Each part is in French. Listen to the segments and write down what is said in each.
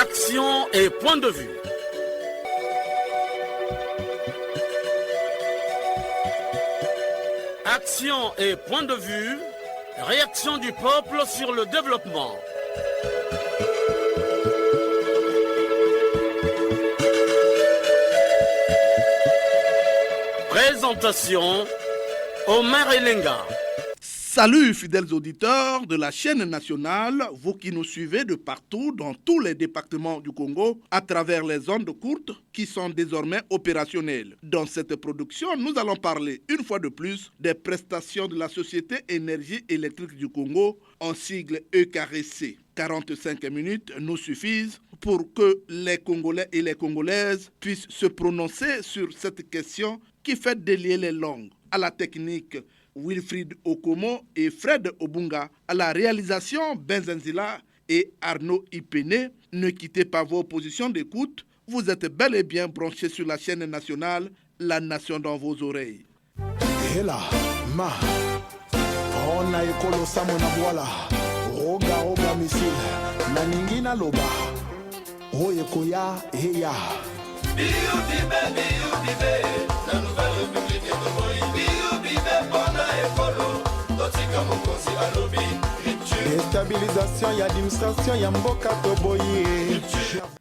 Action et point de vue. Action et point de vue. Réaction du peuple sur le développement. Présentation Omar Elenga. Salut fidèles auditeurs de la chaîne nationale, vous qui nous suivez de partout dans tous les départements du Congo à travers les ondes courtes qui sont désormais opérationnelles. Dans cette production, nous allons parler une fois de plus des prestations de la Société Énergie électrique du Congo en sigle ECAREC. 45 minutes nous suffisent pour que les Congolais et les Congolaises puissent se prononcer sur cette question qui fait délier les langues. À la technique, Wilfried Okomo et Fred Obunga, à la réalisation Benzenzila et Arnaud Ipene. Ne quittez pas vos positions d'écoute, vous êtes bel et bien branchés sur la chaîne nationale, la nation dans vos oreilles. Hela, ma, on a ekolo samona voila, roga misil, naningina loba, oyekoya heya. Biubibe, la nouvelle république est de Moïse. Biubibe, bona ekolo, totika mokosi alobi. Déstabilisation y administration y mboka toboye.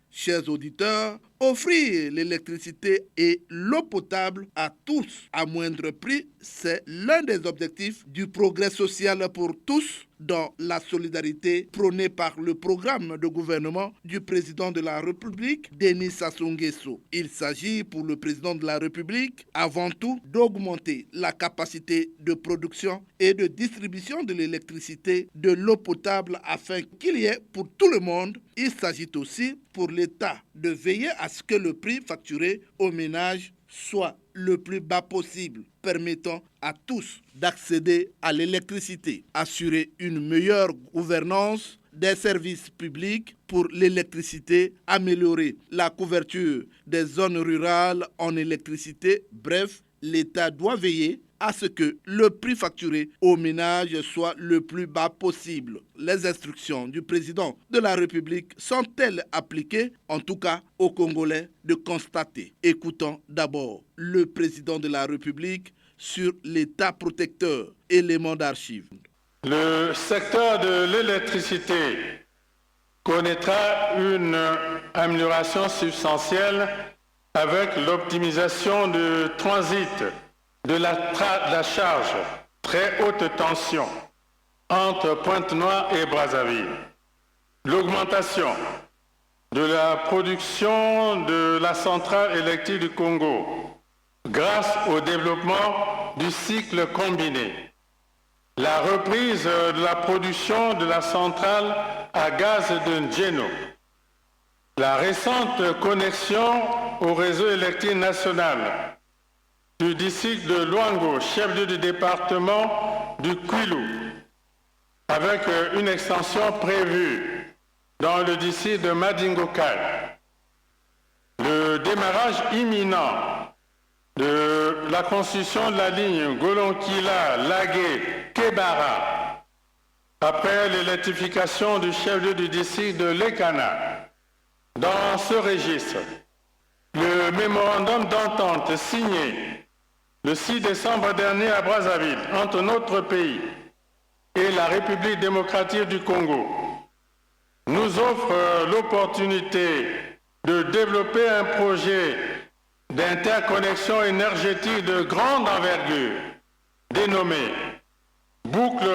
Chers auditeurs, offrir l'électricité et l'eau potable à tous à moindre prix, c'est l'un des objectifs du progrès social pour tous dans la solidarité prônée par le programme de gouvernement du président de la République, Denis Sassou Nguesso. Il s'agit pour le président de la République avant tout d'augmenter la capacité de production et de distribution de l'électricité, de l'eau potable afin qu'il y ait pour tout le monde. Il s'agit aussi pour l'État de veiller à ce que le prix facturé aux ménages soit le plus bas possible, permettant à tous d'accéder à l'électricité, assurer une meilleure gouvernance des services publics pour l'électricité, améliorer la couverture des zones rurales en électricité. Bref, l'État doit veiller à ce que le prix facturé aux ménages soit le plus bas possible. Les instructions du président de la République sont-elles appliquées? En tout cas, aux Congolais de constater. Écoutons d'abord le président de la République sur l'État protecteur, élément d'archives. Le secteur de l'électricité connaîtra une amélioration substantielle avec l'optimisation du transit de la charge très haute tension entre Pointe-Noire et Brazzaville. L'augmentation de la production de la centrale électrique du Congo grâce au développement du cycle combiné. La reprise de la production de la centrale à gaz de Ndjeno. La récente connexion au réseau électrique national du district de Luango, chef-lieu du département du Kwilu, avec une extension prévue dans le district de Madingokal. Le démarrage imminent de la construction de la ligne Golonkila-Lagué-Kebara après l'électrification du chef-lieu du district de Lekana. Dans ce registre, le mémorandum d'entente signé le 6 décembre dernier à Brazzaville entre notre pays et la République démocratique du Congo nous offre l'opportunité de développer un projet d'interconnexion énergétique de grande envergure dénommé Boucle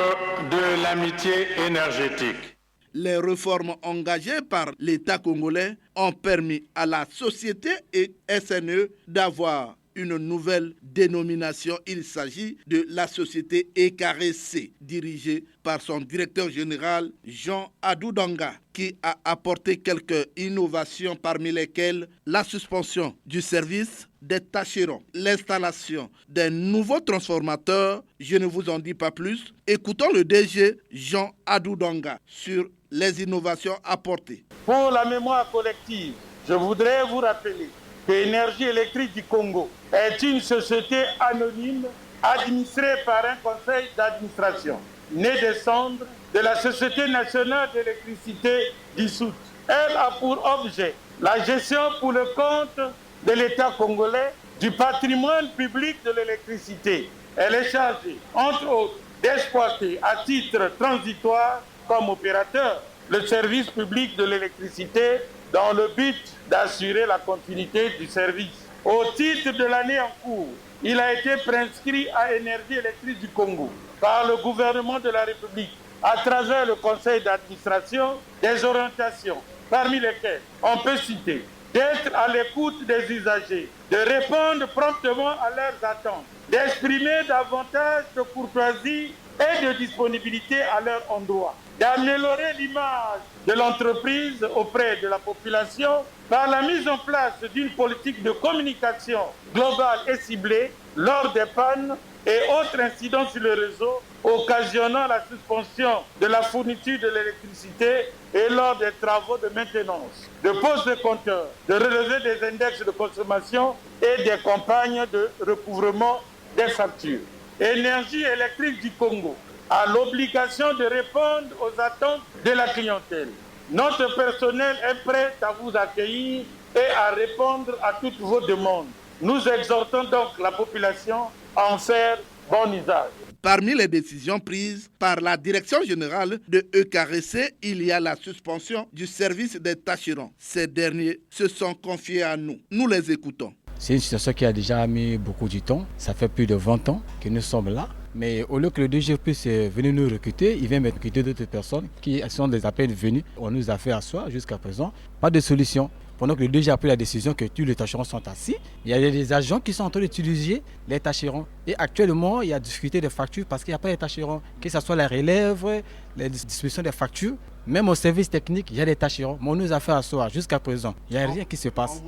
de l'amitié énergétique. Les réformes engagées par l'État congolais ont permis à la société et SNE d'avoir une nouvelle dénomination. Il s'agit de la société ECAREC, dirigée par son directeur général Jean Adoudanga, qui a apporté quelques innovations parmi lesquelles la suspension du service des tâcherons, l'installation d'un nouveau transformateur. Je ne vous en dis pas plus. Écoutons le DG Jean Adoudanga sur les innovations apportées. Pour la mémoire collective, je voudrais vous rappeler que Énergie électrique du Congo est une société anonyme administrée par un conseil d'administration né des cendres de la Société nationale d'électricité dissoute. Elle a pour objet la gestion pour le compte de l'État congolais du patrimoine public de l'électricité. Elle est chargée, entre autres, d'exploiter à titre transitoire comme opérateur le service public de l'électricité dans le but d'assurer la continuité du service. Au titre de l'année en cours, il a été prescrit à Énergie électrique du Congo par le gouvernement de la République à travers le conseil d'administration des orientations, parmi lesquelles on peut citer d'être à l'écoute des usagers, de répondre promptement à leurs attentes, d'exprimer davantage de courtoisie et de disponibilité à leur endroit, d'améliorer l'image de l'entreprise auprès de la population par la mise en place d'une politique de communication globale et ciblée lors des pannes et autres incidents sur le réseau occasionnant la suspension de la fourniture de l'électricité et lors des travaux de maintenance, de pose de compteurs, de relevé des index de consommation et des campagnes de recouvrement des factures. Énergie électrique du Congo a l'obligation de répondre aux attentes de la clientèle. Notre personnel est prêt à vous accueillir et à répondre à toutes vos demandes. Nous exhortons donc la population à en faire bon usage. Parmi les décisions prises par la Direction générale de EKRC, il y a la suspension du service des tâcherons. Ces derniers se sont confiés à nous. Nous les écoutons. C'est une situation qui a déjà mis beaucoup de temps. Ça fait plus de 20 ans que nous sommes là. Mais au lieu que le DG puisse venir nous recruter, il vient recruter d'autres personnes qui sont des appels venus. On nous a fait asseoir jusqu'à présent. Pas de solution. Pendant que le DG a pris la décision que tous les tâcherons sont assis, il y a des agents qui sont en train d'utiliser les tâcherons. Et actuellement, il y a difficulté de factures parce qu'il n'y a pas de tâcherons. Que ce soit la relève, la distribution des factures, même au service technique, il y a des tâcherons. Mais on nous a fait asseoir jusqu'à présent. Il n'y a rien qui se passe.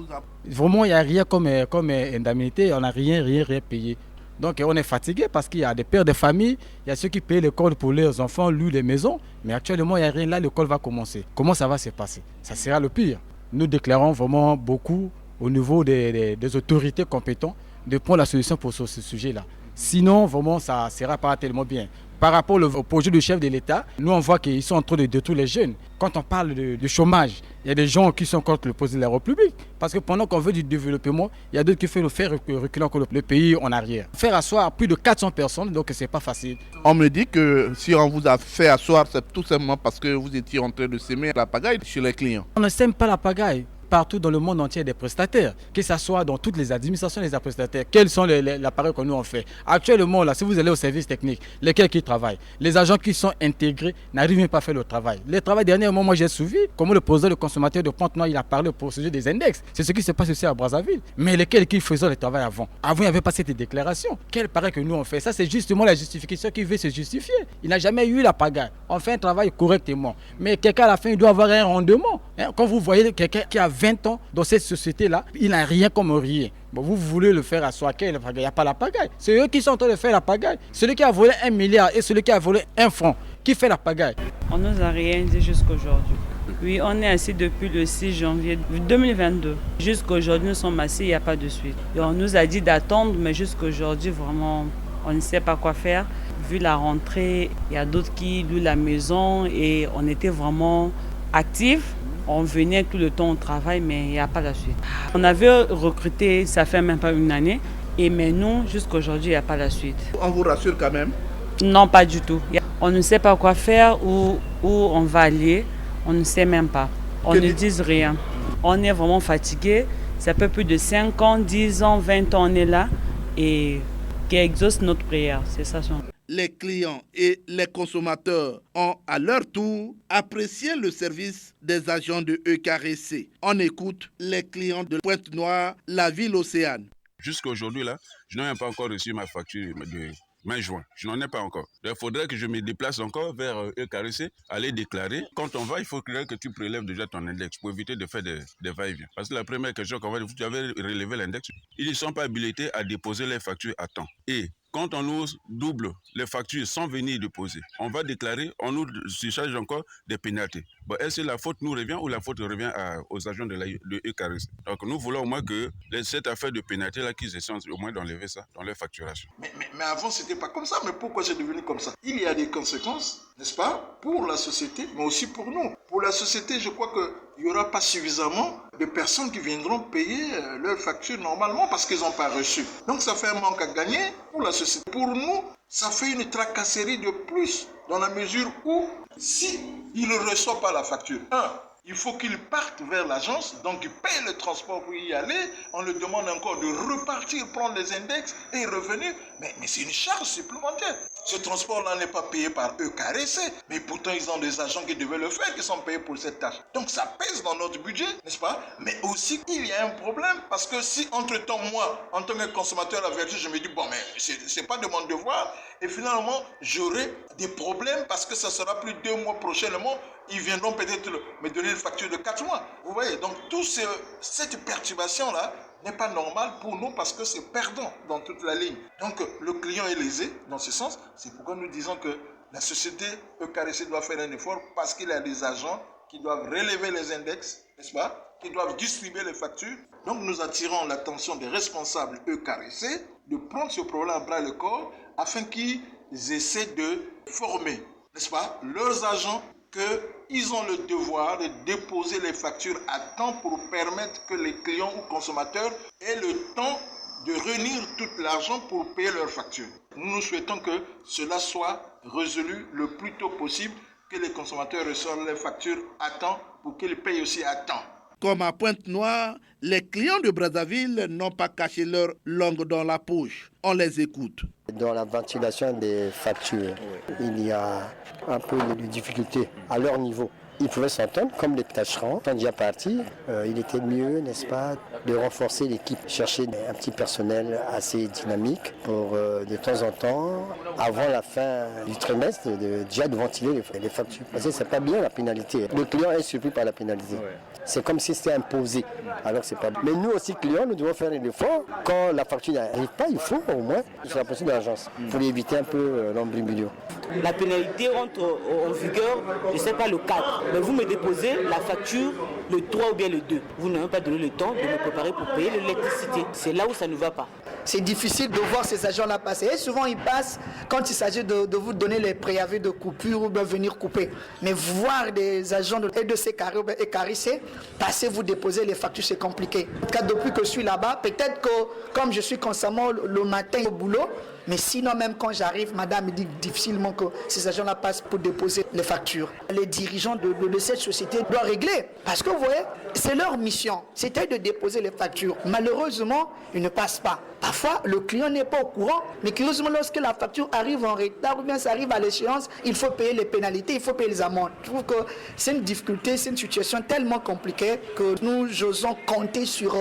Vraiment, il n'y a rien comme indemnité. On n'a rien payé. Donc on est fatigué parce qu'il y a des pères de famille, il y a ceux qui payent l'école pour leurs enfants, louent les maisons. Mais actuellement, il n'y a rien. Là, l'école va commencer. Comment ça va se passer? Ça sera le pire. Nous déclarons vraiment beaucoup au niveau des autorités compétentes de prendre la solution pour ce sujet-là. Sinon, vraiment, ça ne sera pas tellement bien. Par rapport au projet du chef de l'État, nous on voit qu'ils sont en train de détruire les jeunes. Quand on parle de chômage, il y a des gens qui sont contre le président de la République. Parce que pendant qu'on veut du développement, il y a d'autres qui font faire reculer encore le pays en arrière. Faire asseoir plus de 400 personnes, donc c'est pas facile. On me dit que si on vous a fait asseoir, c'est tout simplement parce que vous étiez en train de semer la pagaille chez les clients. On ne sème pas la pagaille. Partout dans le monde entier des prestataires, que ce soit dans toutes les administrations des prestataires. Quels sont les appareils que nous on fait? Actuellement, là, si vous allez au service technique, lesquels qui travaillent, les agents qui sont intégrés n'arrivent même pas à faire le travail. Le travail dernièrement, moi j'ai suivi comment le président du consommateur de Pointe-Noire, il a parlé au sujet des index. C'est ce qui se passe aussi à Brazzaville. Mais lesquels qui faisaient le travail avant? Avant, il n'y avait pas cette déclaration. Quel pareil que nous on fait? Ça, c'est justement la justification qui veut se justifier. Il n'a jamais eu la pagaille. On fait un travail correctement. Mais quelqu'un à la fin, il doit avoir un rendement. Quand vous voyez quelqu'un qui a 20 ans dans cette société-là, il n'a rien comme rien. Bon, vous voulez le faire à soi, il n'y a pas la pagaille. C'est eux qui sont en train de faire la pagaille. Celui qui a volé 1 milliard et celui qui a volé 1 franc, qui fait la pagaille? On ne nous a rien dit jusqu'à aujourd'hui. Oui, on est assis depuis le 6 janvier 2022. Jusqu'à aujourd'hui, nous sommes assis, il n'y a pas de suite. Et on nous a dit d'attendre, mais jusqu'à aujourd'hui, vraiment, on ne sait pas quoi faire. Vu la rentrée, il y a d'autres qui louent la maison et on était vraiment actifs. On venait tout le temps au travail, mais il n'y a pas la suite. On avait recruté, ça fait même pas une année, mais nous, jusqu'à aujourd'hui, il n'y a pas la suite. On vous rassure quand même? Non, pas du tout. On ne sait pas quoi faire, où on va aller, on ne sait même pas. On ne dit rien. On est vraiment fatigué. Ça fait plus de 5 ans, 10 ans, 20 ans, on est là et qui exauce notre prière. C'est ça. Les clients et les consommateurs ont à leur tour apprécié le service des agents de EKRC. On écoute les clients de Pointe-Noire, la ville Océane. Jusqu'à aujourd'hui, là, je n'ai pas encore reçu ma facture de mai-juin. Je n'en ai pas encore. Il faudrait que je me déplace encore vers EKRC, aller déclarer. Quand on va, il faut que tu prélèves déjà ton index pour éviter de faire des va-et-vient. Parce que la première question qu'on va dire, tu avais relevé l'index, ils ne sont pas habilités à déposer les factures à temps. Et quand on nous double les factures sans venir déposer, on va déclarer, on nous surcharge encore des pénalités. Bon, est-ce que la faute nous revient ou la faute revient aux agents de EKRC? Donc nous voulons au moins que cette affaire de pénalité-là, qu'ils essaient au moins d'enlever ça dans leur facturation. Mais avant, ce n'était pas comme ça. Mais pourquoi c'est devenu comme ça? Il y a des conséquences, n'est-ce pas, pour la société, mais aussi pour nous. Pour la société, je crois que il n'y aura pas suffisamment de personnes qui viendront payer leurs factures normalement parce qu'ils n'ont pas reçu. Donc ça fait un manque à gagner pour la société. Pour nous, ça fait une tracasserie de plus dans la mesure où si il ne reçoit pas la facture, il faut qu'il parte vers l'agence, donc il paye le transport pour y aller. On lui demande encore de repartir, prendre les index et revenir. Mais c'est une charge supplémentaire. Ce transport-là n'est pas payé par EKRC, mais pourtant ils ont des agents qui devaient le faire, qui sont payés pour cette tâche. Donc ça pèse dans notre budget, n'est-ce pas? Mais aussi, il y a un problème, parce que si entre-temps, moi, en tant que consommateur averti, je me dis, bon, mais c'est pas de mon devoir, et finalement, j'aurai des problèmes, parce que ça sera plus 2 mois prochainement, ils viendront peut-être me donner une facture de 4 mois. Vous voyez, donc toute cette perturbation-là n'est pas normale pour nous parce que c'est perdant dans toute la ligne. Donc le client est lésé dans ce sens. C'est pourquoi nous disons que la société EKRC doit faire un effort parce qu'il y a des agents qui doivent relever les index, n'est-ce pas, qui doivent distribuer les factures. Donc nous attirons l'attention des responsables EKRC de prendre ce problème à bras le corps afin qu'ils essaient de former, n'est-ce pas, leurs agents qu'ils ont le devoir de déposer les factures à temps pour permettre que les clients ou consommateurs aient le temps de réunir tout l'argent pour payer leurs factures. Nous souhaitons que cela soit résolu le plus tôt possible, que les consommateurs reçoivent les factures à temps pour qu'ils payent aussi à temps. Comme à Pointe-Noire, les clients de Brazzaville n'ont pas caché leur langue dans la poche. On les écoute. Dans la ventilation des factures, il y a un peu de difficultés à leur niveau. Ils pouvaient s'entendre comme les tâcherons. Quand déjà parti, il était mieux, n'est-ce pas, de renforcer l'équipe, chercher un petit personnel assez dynamique pour de temps en temps, avant la fin du trimestre, déjà de ventiler les factures. Parce que c'est pas bien la pénalité. Le client est surpris par la pénalité. C'est comme si c'était imposé. Alors c'est pas bien. Mais nous aussi, clients, nous devons faire un effort. Quand la facture n'arrive pas, il faut au moins sur la procédure de l'agence pour éviter un peu l'embrouille. La pénalité rentre en vigueur, je ne sais pas, le 4. Mais vous me déposez la facture le 3 ou bien le 2. Vous n'avez pas donné le temps de me préparer pour payer l'électricité. C'est là où ça ne va pas. C'est difficile de voir ces agents-là passer. Et souvent, ils passent quand il s'agit de vous donner les préavis de coupure ou de venir couper. Mais voir des agents de EDC Carré ou EKRC passer, vous déposer les factures, c'est compliqué. En tout cas, depuis que je suis là-bas, peut-être que comme je suis constamment le matin au boulot, mais sinon, même quand j'arrive, madame me dit difficilement que ces agents-là passent pour déposer les factures. Les dirigeants de cette société doivent régler. Parce que vous voyez, c'est leur mission. C'était de déposer les factures. Malheureusement, ils ne passent pas. Parfois, le client n'est pas au courant, mais curieusement, lorsque la facture arrive en retard ou bien ça arrive à l'échéance, il faut payer les pénalités, il faut payer les amendes. Je trouve que c'est une difficulté, c'est une situation tellement compliquée que nous osons compter sur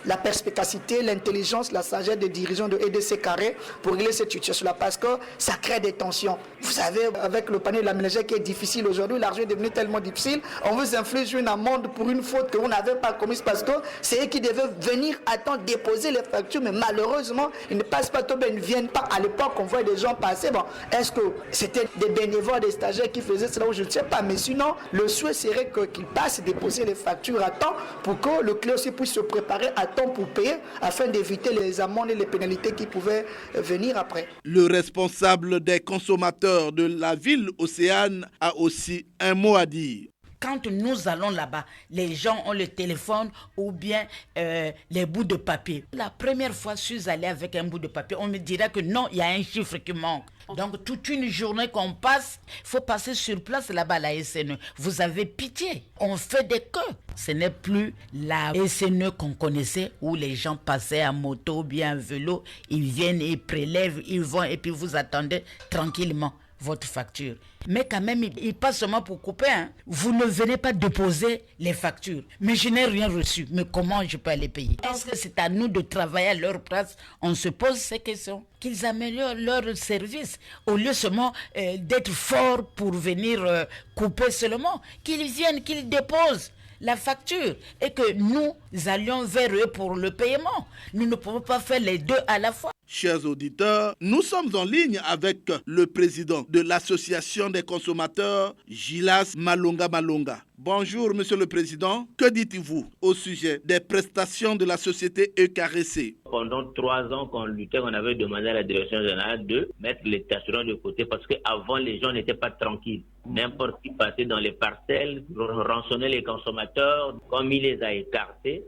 la perspicacité, l'intelligence, la sagesse des dirigeants de EDC Carré pour régler cette situation-là, parce que ça crée des tensions. Vous savez, avec le panier de la ménagère qui est difficile aujourd'hui, l'argent est devenu tellement difficile, on veut infliger une amende pour une faute que vous n'avez pas commise parce que c'est eux qui devaient venir à temps déposer les factures, mais malheureusement, ils ne passent pas tout, ils ne viennent pas. À l'époque, on voit des gens passer. Bon, est-ce que c'était des bénévoles, des stagiaires qui faisaient cela, je ne sais pas, mais sinon, le souhait serait qu'ils passent déposer les factures à temps pour que le client aussi puisse se préparer à temps pour payer afin d'éviter les amendes et les pénalités qui pouvaient venir après. Le responsable des consommateurs de la ville Océane a aussi un mot à dire. Quand nous allons là-bas, les gens ont le téléphone ou bien les bouts de papier. La première fois, je suis allée avec un bout de papier, on me dirait que non, il y a un chiffre qui manque. Donc, toute une journée qu'on passe, il faut passer sur place là-bas à la SNE. Vous avez pitié. On fait des queues. Ce n'est plus la SNE qu'on connaissait où les gens passaient à moto ou bien à vélo. Ils viennent, ils prélèvent, ils vont et puis vous attendez tranquillement votre facture. Mais quand même, il passe seulement pour couper. Vous ne venez pas déposer les factures. Mais je n'ai rien reçu. Mais comment je peux aller payer? Est-ce que c'est à nous de travailler à leur place? On se pose ces questions. Qu'ils améliorent leur service. Au lieu seulement d'être forts pour venir couper seulement. Qu'ils viennent, qu'ils déposent la facture et que nous allions vers eux pour le paiement. Nous ne pouvons pas faire les deux à la fois. Chers auditeurs, nous sommes en ligne avec le président de l'association des consommateurs, Gilas Malonga Malonga. Bonjour, monsieur le président. Que dites-vous au sujet des prestations de la société EKRC? Pendant 3 ans qu'on luttait, on avait demandé à la direction générale de mettre les tâcherons de côté parce qu'avant, les gens n'étaient pas tranquilles. N'importe qui passait dans les parcelles, rançonnait les consommateurs comme il les a écartés.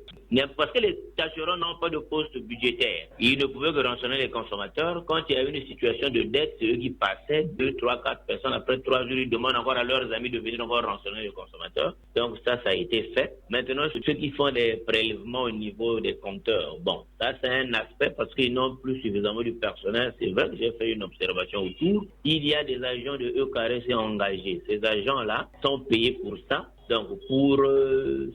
Parce que les tâcherons n'ont pas de poste budgétaire. Ils ne pouvaient que rançonner les consommateurs. Quand il y a eu une situation de dette, c'est eux qui passaient, 2, 3, 4 personnes. Après 3 jours, ils demandent encore à leurs amis de venir encore rançonner les consommateurs. Donc ça a été fait. Maintenant, ceux qui font des prélèvements au niveau des compteurs, bon, ça c'est un aspect parce qu'ils n'ont plus suffisamment de personnel. C'est vrai que j'ai fait une observation autour. Il y a des agents de EKRC engagés. Ces agents-là sont payés pour ça. Donc, pour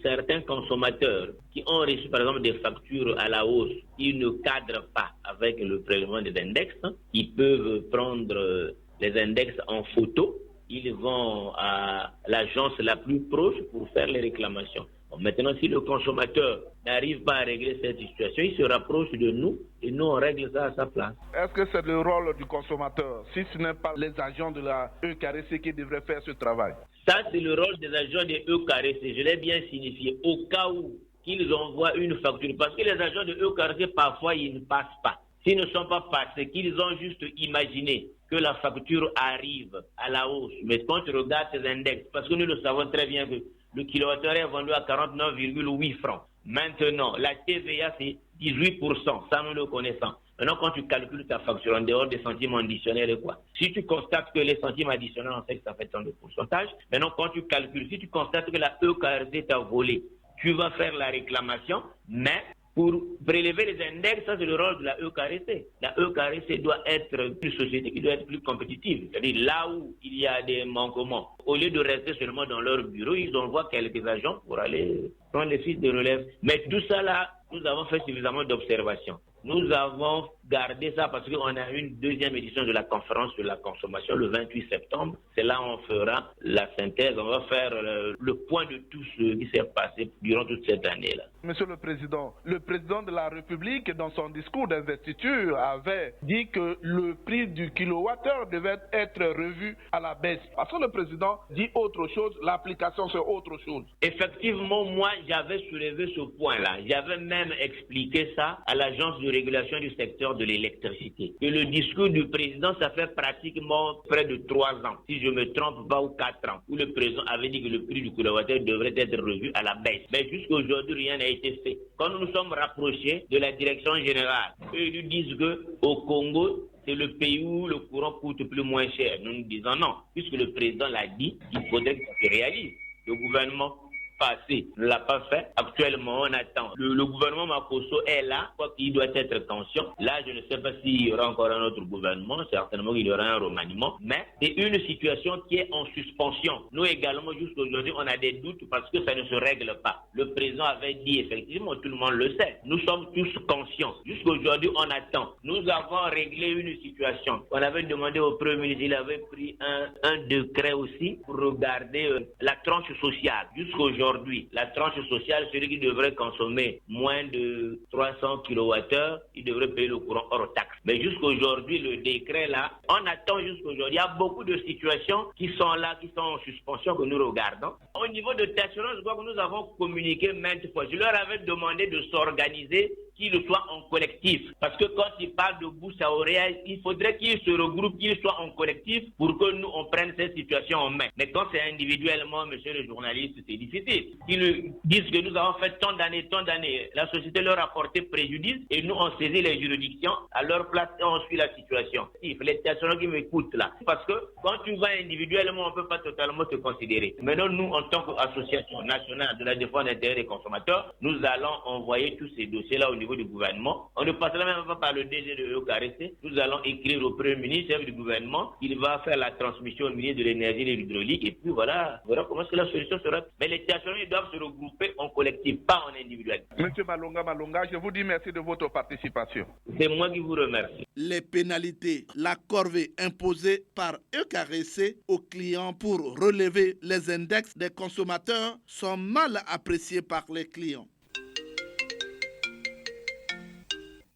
certains consommateurs qui ont reçu, par exemple, des factures à la hausse, ils ne cadrent pas avec le prélèvement des index. Ils peuvent prendre les index en photo. Ils vont à l'agence la plus proche pour faire les réclamations. Bon, maintenant, si le consommateur n'arrive pas à régler cette situation, il se rapproche de nous et nous, on règle ça à sa place. Est-ce que c'est le rôle du consommateur, si ce n'est pas les agents de la EKRC qui devraient faire ce travail? Ça, c'est le rôle des agents de EKRC. Je l'ai bien signifié. Au cas où qu'ils envoient une facture, parce que les agents de EKRC, parfois, ils ne passent pas. S'ils ne sont pas passés, qu'ils ont juste imaginé que la facture arrive à la hausse. Mais quand tu regardes ces index, parce que nous le savons très bien que le kilowattheure est vendu à 49,8 francs. Maintenant, la TVA, c'est 18%, ça nous le connaissons. Maintenant, quand tu calcules ta facture en dehors des centimes additionnels, quoi. Si tu constates que les centimes additionnels, on sait que ça fait tant de pourcentage. Maintenant, quand tu calcules, si tu constates que la EKRC t'a volé, tu vas faire la réclamation, mais pour prélever les index, ça c'est le rôle de la EKRC. La EKRC doit être une société qui doit être plus compétitive. C'est-à-dire là où il y a des manquements, au lieu de rester seulement dans leur bureau, ils envoient quelques agents pour aller prendre les fils de relève. Mais tout ça là, nous avons fait suffisamment d'observations. Nous avons gardé ça parce qu'on a une deuxième édition de la conférence sur la consommation le 28 septembre. C'est là où on fera la synthèse, on va faire le point de tout ce qui s'est passé durant toute cette année-là. Monsieur le Président de la République, dans son discours d'investiture, avait dit que le prix du kilowattheure devait être revu à la baisse. Parce que le Président dit autre chose, l'application c'est autre chose. Effectivement, moi j'avais soulevé ce point-là. J'avais même expliqué ça à l'Agence de régulation du secteur de l'électricité. Et le discours du président, ça fait pratiquement près de 3 ans, si je ne me trompe pas, ou 4 ans, où le président avait dit que le prix du kilowattheure devrait être revu à la baisse. Mais jusqu'à aujourd'hui, rien n'a été fait. Quand nous nous sommes rapprochés de la direction générale, eux nous disent qu'au Congo, c'est le pays où le courant coûte plus moins cher. Nous nous disons non, puisque le président l'a dit, il faudrait que ça se réalise. Le gouvernement passé ne l'a pas fait. Actuellement, on attend. Le gouvernement Makosso est là, quoi qu'il doit être conscient. Là, je ne sais pas s'il y aura encore un autre gouvernement. Certainement qu'il y aura un remaniement. Mais c'est une situation qui est en suspension. Nous également, jusqu'à aujourd'hui, on a des doutes parce que ça ne se règle pas. Le président avait dit, effectivement, tout le monde le sait. Nous sommes tous conscients. Jusqu'à aujourd'hui, on attend. Nous avons réglé une situation. On avait demandé au Premier ministre, il avait pris un décret aussi pour regarder la tranche sociale. Jusqu'à aujourd'hui, la tranche sociale, celui qui devrait consommer moins de 300 kWh, il devrait payer le courant hors taxe. Mais jusqu'à aujourd'hui, le décret là, on attend jusqu'à aujourd'hui. Il y a beaucoup de situations qui sont là, qui sont en suspension que nous regardons. Au niveau de Tasseron, je crois que nous avons communiqué maintes fois. Je leur avais demandé de s'organiser, qu'ils soient en collectif. Parce que quand ils parlent de bouche à oreille, il faudrait qu'ils se regroupent, qu'ils soient en collectif pour que nous, on prenne cette situation en main. Mais quand c'est individuellement, monsieur le journaliste, c'est difficile. Ils disent que nous avons fait tant d'années, la société leur a porté préjudice et nous, on saisit les juridictions à leur place et on suit la situation. Les personnes qui m'écoutent là. Parce que quand tu vas individuellement, on ne peut pas totalement te considérer. Maintenant, nous, en tant qu'association nationale de la défense des intérêts des consommateurs, nous allons envoyer tous ces dossiers-là au niveau du gouvernement. On ne passera même pas par le DG de l'EKRC. Nous allons écrire au Premier ministre, chef du gouvernement. Il va faire la transmission au ministre de l'énergie et de l'hydraulique. Et puis voilà comment est-ce que la solution sera. Mais les stations, ils doivent se regrouper en collectif, pas en individuel. Monsieur Malonga, je vous dis merci de votre participation. C'est moi qui vous remercie. Les pénalités, la corvée imposée par EKRC aux clients pour relever les index des consommateurs sont mal appréciées par les clients.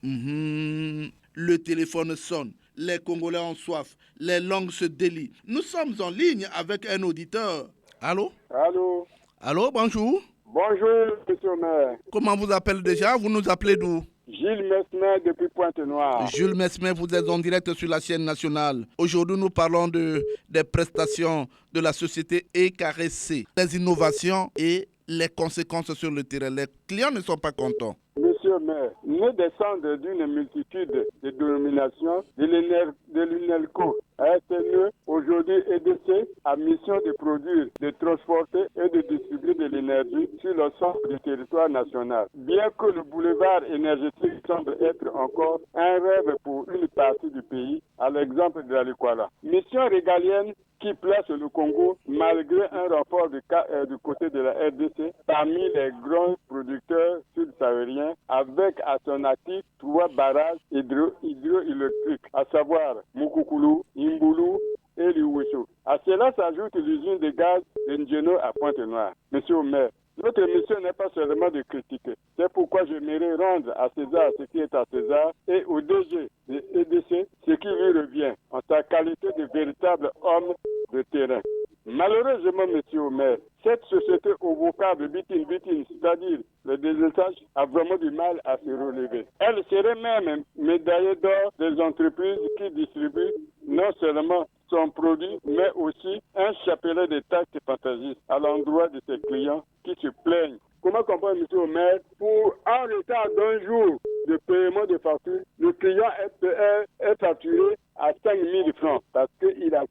Le téléphone sonne, les Congolais ont soif, les langues se délient. Nous sommes en ligne avec un auditeur. Allô? Allô, bonjour. Bonjour, monsieur le maire. Comment vous appelez déjà? Vous nous appelez d'où? Gilles Mesmer depuis Pointe-Noire. Jules Mesmer, vous êtes en direct sur la chaîne nationale. Aujourd'hui, nous parlons des prestations de la société EKRC, des innovations et les conséquences sur le terrain. Les clients ne sont pas contents. Monsieur le maire, nous descendons d'une multitude de dénominations de l'UNELCO, ASNE, aujourd'hui EDC, a mission de produire, de transporter et de distribuer de l'énergie sur le centre du territoire national. Bien que le boulevard énergétique semble être encore un rêve pour une partie du pays, à l'exemple de la Lukwala. Mission régalienne qui place le Congo, malgré un rapport du côté de la RDC, parmi les grands producteurs sud-sahariens, avec à son actif 3 barrages hydroélectriques, à savoir Mukukulu, Imbulu et Liouissou. À cela s'ajoute l'usine de gaz de N'Djeno à Pointe-Noire. Monsieur le maire, notre mission n'est pas seulement de critiquer. C'est pourquoi j'aimerais rendre à César ce qui est à César et au DG de EDC ce qui lui revient en sa qualité de véritable homme de terrain. Malheureusement, monsieur le maire, cette société au vocable bitin, c'est-à-dire le désherbage, a vraiment du mal à se relever. Elle serait même médaillée d'or des entreprises qui distribuent non seulement son produit, mais aussi un chapelet de taxes fantaisistes à l'endroit de ses clients qui se plaignent. Comment comprendre, monsieur le maire, pour un retard d'un jour de paiement de facture, le client est facturé à 5 000 francs parce qu'il a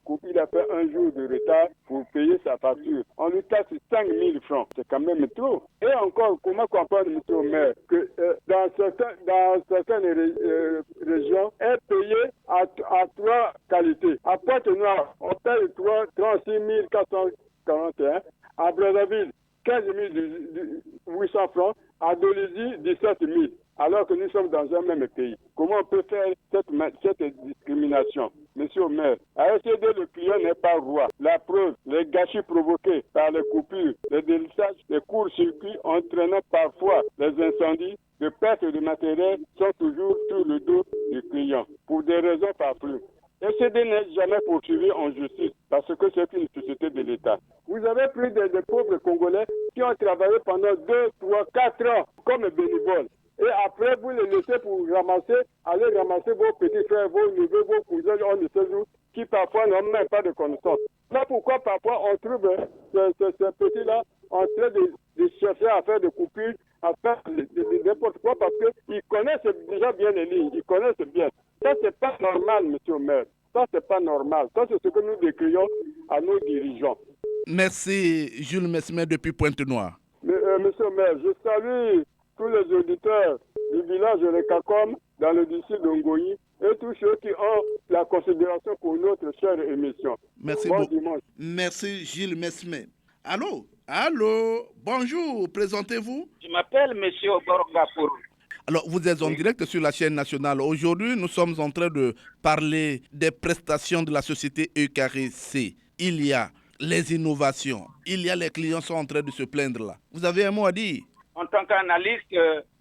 fait un jour de retard pour payer sa facture. On lui taxe 5 000 francs. C'est quand même trop. Et encore, comment comprendre, monsieur le maire, que dans certaines régions, est payé à 3 qualités. À Pointe-Noire, on paye 36 441. À Brazzaville, 15 800 francs. À Dolisie, 17 000. Alors que nous sommes dans un même pays. Comment on peut faire cette discrimination? Monsieur le maire, à SCD, le client n'est pas roi. La preuve, les gâchis provoqués par les coupures, les délissages, les courts-circuits entraînant parfois les incendies, de perte de matériel sont toujours sur le dos du client, pour des raisons par plus. SCD n'est jamais poursuivi en justice parce que c'est une société de l'État. Vous avez pris des pauvres Congolais qui ont travaillé pendant 2, 3, 4 ans comme bénévoles. Et après, vous les laissez pour aller ramasser vos petits frères, vos neveux, vos cousins, on ne sait où, qui parfois n'ont même pas de connaissances. Là, pourquoi parfois on trouve ces petits-là en train de chercher à faire des coupures, à faire n'importe quoi, parce qu'ils connaissent déjà bien les lignes, ils connaissent bien. Ça, c'est pas normal, monsieur le maire. Ça, c'est pas normal. Ça, c'est ce que nous décrions à nos dirigeants. Merci, Jules Mesmer, depuis Pointe-Noire. Monsieur le maire, je salue tous les auditeurs du village de Lekacom dans le district d'Ongoyi et tous ceux qui ont la considération pour notre chère émission. Merci bon beaucoup. Dimanche. Merci Gilles Mesmer. Allô, bonjour, présentez-vous. Je m'appelle Monsieur Oborgapour. Alors, vous êtes en direct sur la chaîne nationale. Aujourd'hui, nous sommes en train de parler des prestations de la société EKRC. Il y a les innovations, il y a les clients qui sont en train de se plaindre là. Vous avez un mot à dire? En tant qu'analyste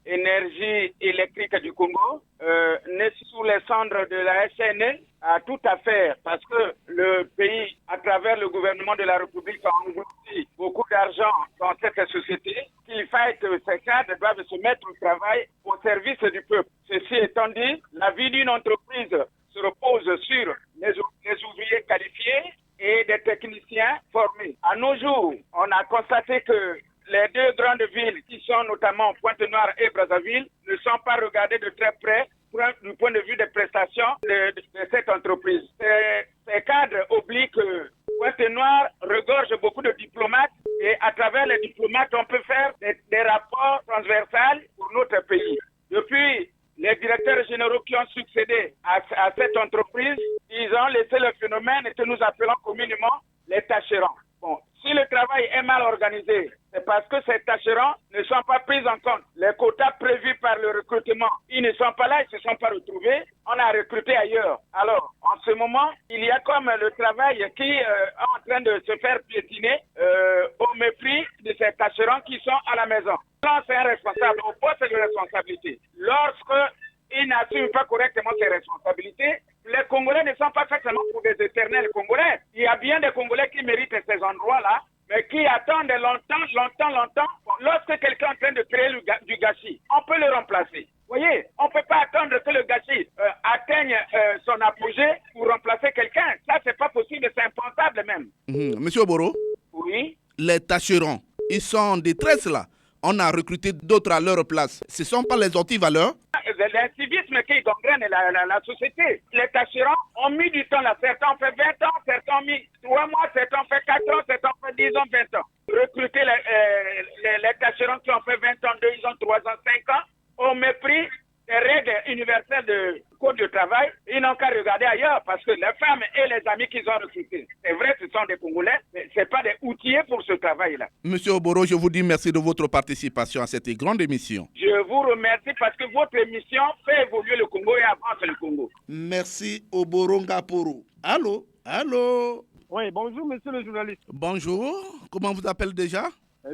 énergie électrique du Congo, né sous les cendres de la SNE, a tout à faire parce que le pays, à travers le gouvernement de la République, a englouti beaucoup d'argent dans cette société. Qu'il faille que ces cadres doivent se mettre au travail au service du peuple. Ceci étant dit, la vie d'une entreprise se repose sur les ouvriers qualifiés et des techniciens formés. À nos jours, on a constaté que les deux grandes villes, qui sont notamment Pointe-Noire et Brazzaville, ne sont pas regardées de très près du point de vue des prestations de cette entreprise. Ces cadres oublient que Pointe-Noire regorge beaucoup de diplomates et à travers les diplomates, on peut faire des rapports transversaux pour notre pays. Depuis les directeurs généraux qui ont succédé à cette entreprise, ils ont laissé le phénomène que nous appelons communément les tâcherons. Bon, si le travail est mal organisé, c'est parce que ces tâcherons ne sont pas pris en compte. Les quotas prévus par le recrutement, ils ne sont pas là, ils ne se sont pas retrouvés. On a recruté ailleurs. Alors, en ce moment, il y a comme le travail qui est en train de se faire piétiner au mépris de ces tâcherons qui sont à la maison. Là, c'est un responsable au poste de responsabilité. Lorsqu'il n'assume pas correctement ses responsabilités, les Congolais ne sont pas faits seulement pour des éternels Congolais. Il y a bien des Congolais qui méritent ces endroits-là, mais qui attendent longtemps. Lorsque quelqu'un est en train de créer du gâchis, on peut le remplacer. voyez, on ne peut pas attendre que le gâchis atteigne son apogée pour remplacer quelqu'un. Ça, c'est pas possible, c'est impensable même. Monsieur Oboro? Oui. Les tâcherons, ils sont en détresse là. On a recruté d'autres à leur place. Ce ne sont pas les antivaleurs? L'incivisme qui gangrène la société. Les tâcherons ont mis du temps là. Certains ont fait 20 ans, certains ont mis 3 mois, certains ont fait 4 ans, certains ont fait 10 ans, 20 ans. Recruter les tâcherons qui ont fait 20 ans, 2 ans, 3 ans, 5 ans, au mépris des règles universelles de code de travail, ils n'ont qu'à regarder ailleurs parce que les femmes et les amis qu'ils ont recrutés, c'est vrai, ce sont des Congolais, mais ce n'est pas des outillés pour ce travail-là. Monsieur Oboro, je vous dis merci de votre participation à cette grande émission. Je vous remercie parce que votre émission fait évoluer le Congo et avance le Congo. Merci Oboro Ngaporo. Allô? Allô? Oui, bonjour monsieur le journaliste. Bonjour, comment vous appelez déjà?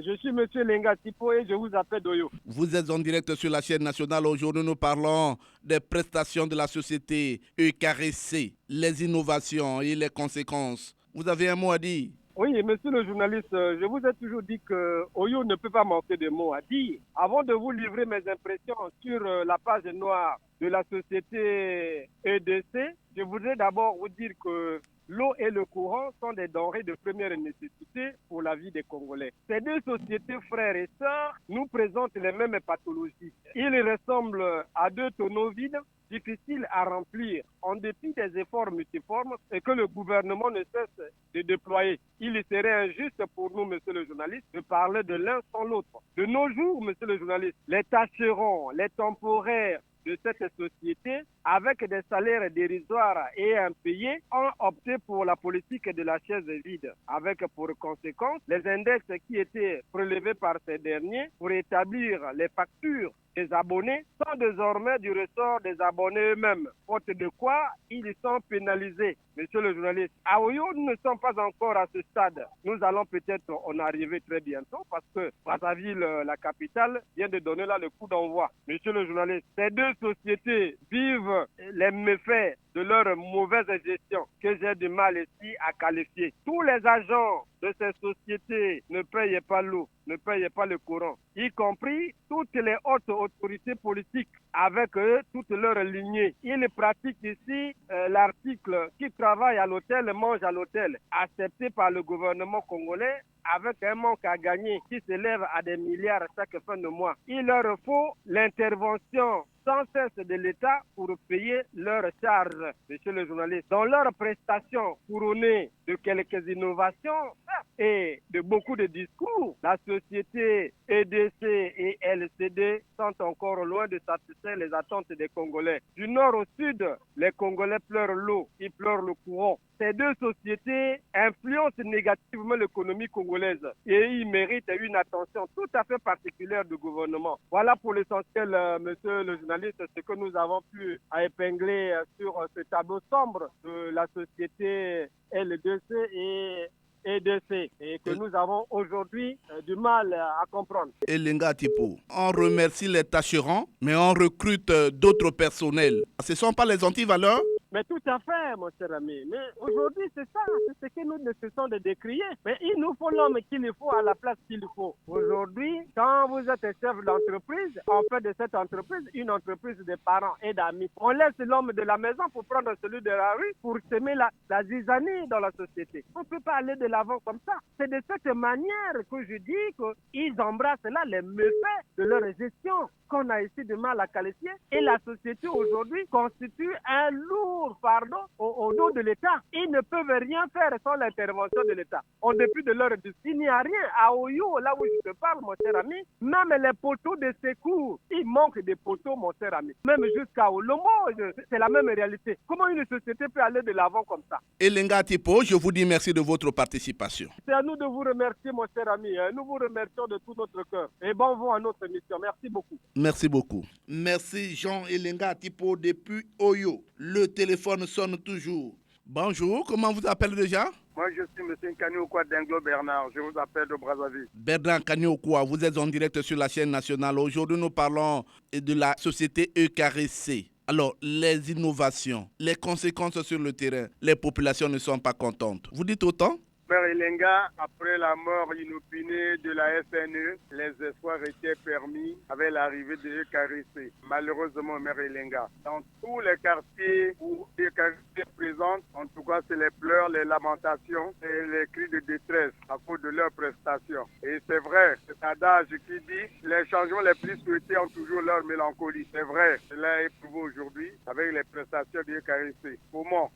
Je suis monsieur Lenga Tipo et je vous appelle d'Oyo. Vous êtes en direct sur la chaîne nationale. Aujourd'hui, nous parlons des prestations de la société EKRC, les innovations et les conséquences. Vous avez un mot à dire? Oui, monsieur le journaliste, je vous ai toujours dit que Oyo ne peut pas manquer de mots à dire. Avant de vous livrer mes impressions sur la page noire de la société EDC, je voudrais d'abord vous dire que l'eau et le courant sont des denrées de première nécessité pour la vie des Congolais. Ces deux sociétés, frères et sœurs, nous présentent les mêmes pathologies. Ils ressemblent à deux tonneaux vides, difficiles à remplir, en dépit des efforts multiformes et que le gouvernement ne cesse de déployer. Il serait injuste pour nous, monsieur le journaliste, de parler de l'un sans l'autre. De nos jours, monsieur le journaliste, les tâcherons, les temporaires de cette société, avec des salaires dérisoires et impayés, ont opté pour la politique de la chaise vide, avec pour conséquence les index qui étaient prélevés par ces derniers pour établir les factures des abonnés sont désormais du ressort des abonnés eux-mêmes, faute de quoi ils sont pénalisés. Monsieur le journaliste, à Oyo, nous ne sommes pas encore à ce stade. Nous allons peut-être en arriver très bientôt parce que Brazzaville, la capitale, vient de donner là le coup d'envoi. Monsieur le journaliste, ces deux sociétés vivent les méfaits de leur mauvaise gestion que j'ai du mal ici à qualifier. Tous les agents de ces sociétés ne payent pas l'eau, ne payent pas le courant, y compris toutes les hautes autorités politiques avec eux, toutes leurs lignées. Ils pratiquent ici l'article qui travaille à l'hôtel mange à l'hôtel, accepté par le gouvernement congolais avec un manque à gagner qui s'élève à des milliards chaque fin de mois. Il leur faut l'intervention sans cesse de l'État pour payer leurs charges, monsieur le journaliste. Dans leurs prestations couronnées de quelques innovations et de beaucoup de discours, la société EDC et LCD sont encore loin de satisfaire les attentes des Congolais. Du nord au sud, les Congolais pleurent l'eau, ils pleurent le courant. Ces deux sociétés influencent négativement l'économie congolaise et ils méritent une attention tout à fait particulière du gouvernement. Voilà pour l'essentiel, monsieur le journaliste, ce que nous avons pu épingler sur ce tableau sombre de la société LDC et EDC et que nous avons aujourd'hui du mal à comprendre. Elenga Tipo, on remercie les tâcherons, mais on recrute d'autres personnels. Ce ne sont pas les antivaleurs? Mais tout à fait, mon cher ami. Mais aujourd'hui, c'est ça, c'est ce que nous ne cessons de décrier. Mais il nous faut l'homme qu'il faut à la place qu'il faut. Aujourd'hui, quand vous êtes chef d'entreprise, on fait de cette entreprise une entreprise de parents et d'amis. On laisse l'homme de la maison pour prendre celui de la rue pour semer la zizanie dans la société. On ne peut pas aller de l'avant comme ça. C'est de cette manière que je dis qu'ils embrassent là les méfaits de leur gestion qu'on a ici de mal à qualifier. Et la société aujourd'hui constitue un lourd fardeau au dos de l'État. Ils ne peuvent rien faire sans l'intervention de l'État. En dépit de leur discours, il n'y a rien. À Oyo, là où je te parle, mon cher ami, même les poteaux de secours, il manque des poteaux, mon cher ami. Même jusqu'à Olombo, c'est la même réalité. Comment une société peut aller de l'avant comme ça? Elenga Tipo, je vous dis merci de votre participation. C'est à nous de vous remercier, mon cher ami. Nous vous remercions de tout notre cœur. Et bon vent à notre émission. Merci beaucoup. Merci beaucoup. Merci Jean Elenga Tipo depuis Oyo. Le téléphone sonne toujours. Bonjour, comment vous appelez déjà? Moi, je suis M. Kaniokwa d'Englo Bernard. Je vous appelle de Brazzaville. Bernard Kaniokwa, vous êtes en direct sur la chaîne nationale. Aujourd'hui, nous parlons de la société EKRC. Alors, les innovations, les conséquences sur le terrain, les populations ne sont pas contentes. Vous dites autant? Mère Elenga, après la mort inopinée de la FNE, les espoirs étaient permis avec l'arrivée de EKRC. Malheureusement, Mère Elenga, dans tous les quartiers où EKRC est présente, en tout cas, c'est les pleurs, les lamentations et les cris de détresse à cause de leurs prestations. Et c'est vrai, cet adage qui dit les changements les plus souhaités ont toujours leur mélancolie. C'est vrai, cela est prouvé aujourd'hui avec les prestations de EKRC. Comment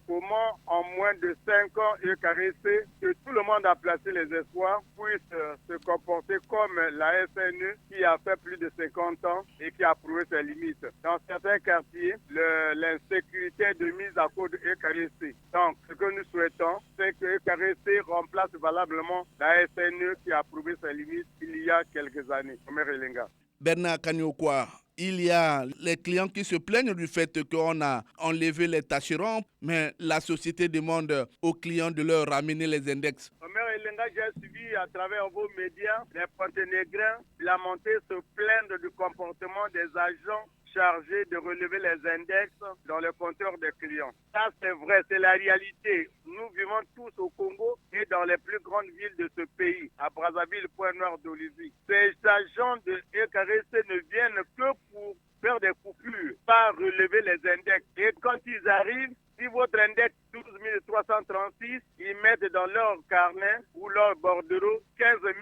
en moins de 5 ans, EKRC, que tout le monde a placé les espoirs, puisse se comporter comme la FNE qui a fait plus de 50 ans et qui a prouvé ses limites. Dans certains quartiers, l'insécurité est de mise à cause de EKRC. Donc, ce que nous souhaitons, c'est que EKRC remplace valablement la FNE qui a prouvé ses limites il y a quelques années. Omer Elenga. Bernard Kanyokwa, il y a les clients qui se plaignent du fait qu'on a enlevé les tâcherons, mais la société demande aux clients de leur ramener les index. Omer Elenga, j'ai suivi à travers vos médias les Ponténégrins lamenter, se plaindre du comportement des agents chargés de relever les index dans le compteur des clients. Ça, c'est vrai, c'est la réalité. Nous vivons tous au Congo et dans les plus grandes villes de ce pays, à Brazzaville, Pointe-Noire, d'Olivier. Ces agents de EKRC ne viennent que pour faire des coupures, pas relever les index. Et quand ils arrivent, si votre index 12 336, ils mettent dans leur carnet ou leur bordereau 15 000.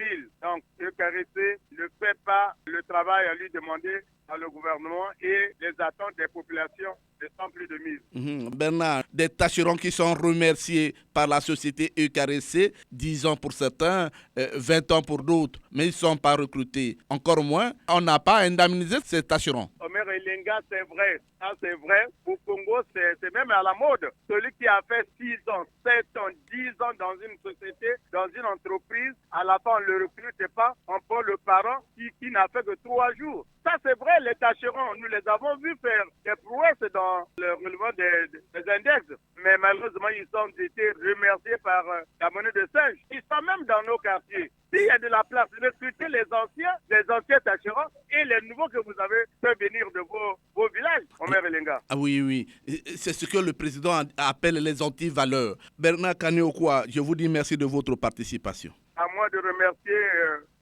Donc, EKRC ne fait pas le travail à lui demander à le gouvernement et les attentes des populations ne sont plus de mise. Bernard, des tâcherons qui sont remerciés par la société EKRC, 10 ans pour certains, 20 ans pour d'autres, mais ils ne sont pas recrutés. Encore moins, on n'a pas indemnisé ces tâcherons. Omer Elenga, c'est vrai. Ça, c'est vrai. Au Congo, c'est même à la mode. Celui qui a fait 6 ans, 7 ans, 10 ans dans une société, dans une entreprise, à la fin, on ne le recrute pas. On prend le parent qui n'a fait que 3 jours. Ça, c'est vrai, les tâcherons. Nous les avons vus faire des prouesses dans le relevement des index. Mais malheureusement, ils ont été remerciés par la monnaie de singe. Ils sont même dans nos quartiers. S'il y a de la place, recrutez les anciens tâcherons et les nouveaux que vous avez fait venir de vos villages, Omer Elenga. Ah oui. C'est ce que le président appelle les anti-valeurs. Bernard Kanyokwa, je vous dis merci de votre participation. À moi de remercier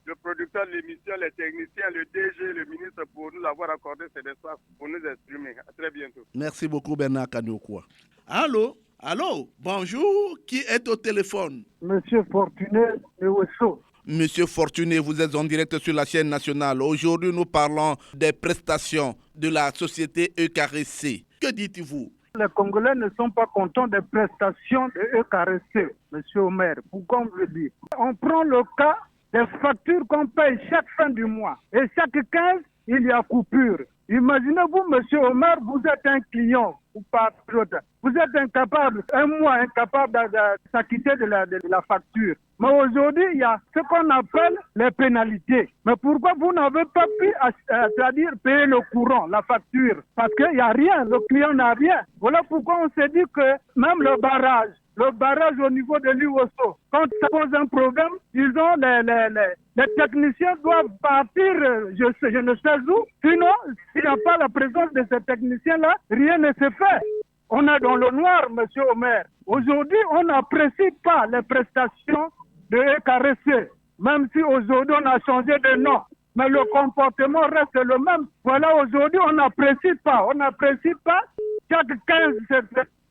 le producteur de l'émission, les techniciens, le DG, le ministre pour nous avoir accordé cet espace pour nous exprimer. À très bientôt. Merci beaucoup Bernard Kanyokwa. Allô, bonjour, qui est au téléphone? Monsieur Fortuné Ewesso. Monsieur Fortuné, vous êtes en direct sur la chaîne nationale. Aujourd'hui, nous parlons des prestations de la société EKRC. Que dites-vous? Les Congolais ne sont pas contents des prestations de EKRC, monsieur Omer. Pourquoi on veut dire? On prend le cas des factures qu'on paye chaque fin du mois. Et chaque 15, il y a coupure. Imaginez-vous, monsieur Omer, vous êtes un client ou patriote. Vous êtes incapable, un mois incapable de s'acquitter de la facture. Mais aujourd'hui, il y a ce qu'on appelle les pénalités. Mais pourquoi vous n'avez pas pu, c'est-à-dire payer le courant, la facture? Parce qu'il n'y a rien, le client n'a rien. Voilà pourquoi on s'est dit que même le barrage au niveau de l'Iwoso, quand ça pose un problème, ils ont les techniciens doivent partir, je ne sais où. Sinon, s'il n'y a pas la présence de ces techniciens-là, rien ne se fait. On est dans le noir, monsieur Omer. Aujourd'hui, on n'apprécie pas les prestations de EKRC, même si aujourd'hui on a changé de nom. Mais le comportement reste le même. Voilà, aujourd'hui, on n'apprécie pas. Chaque 15,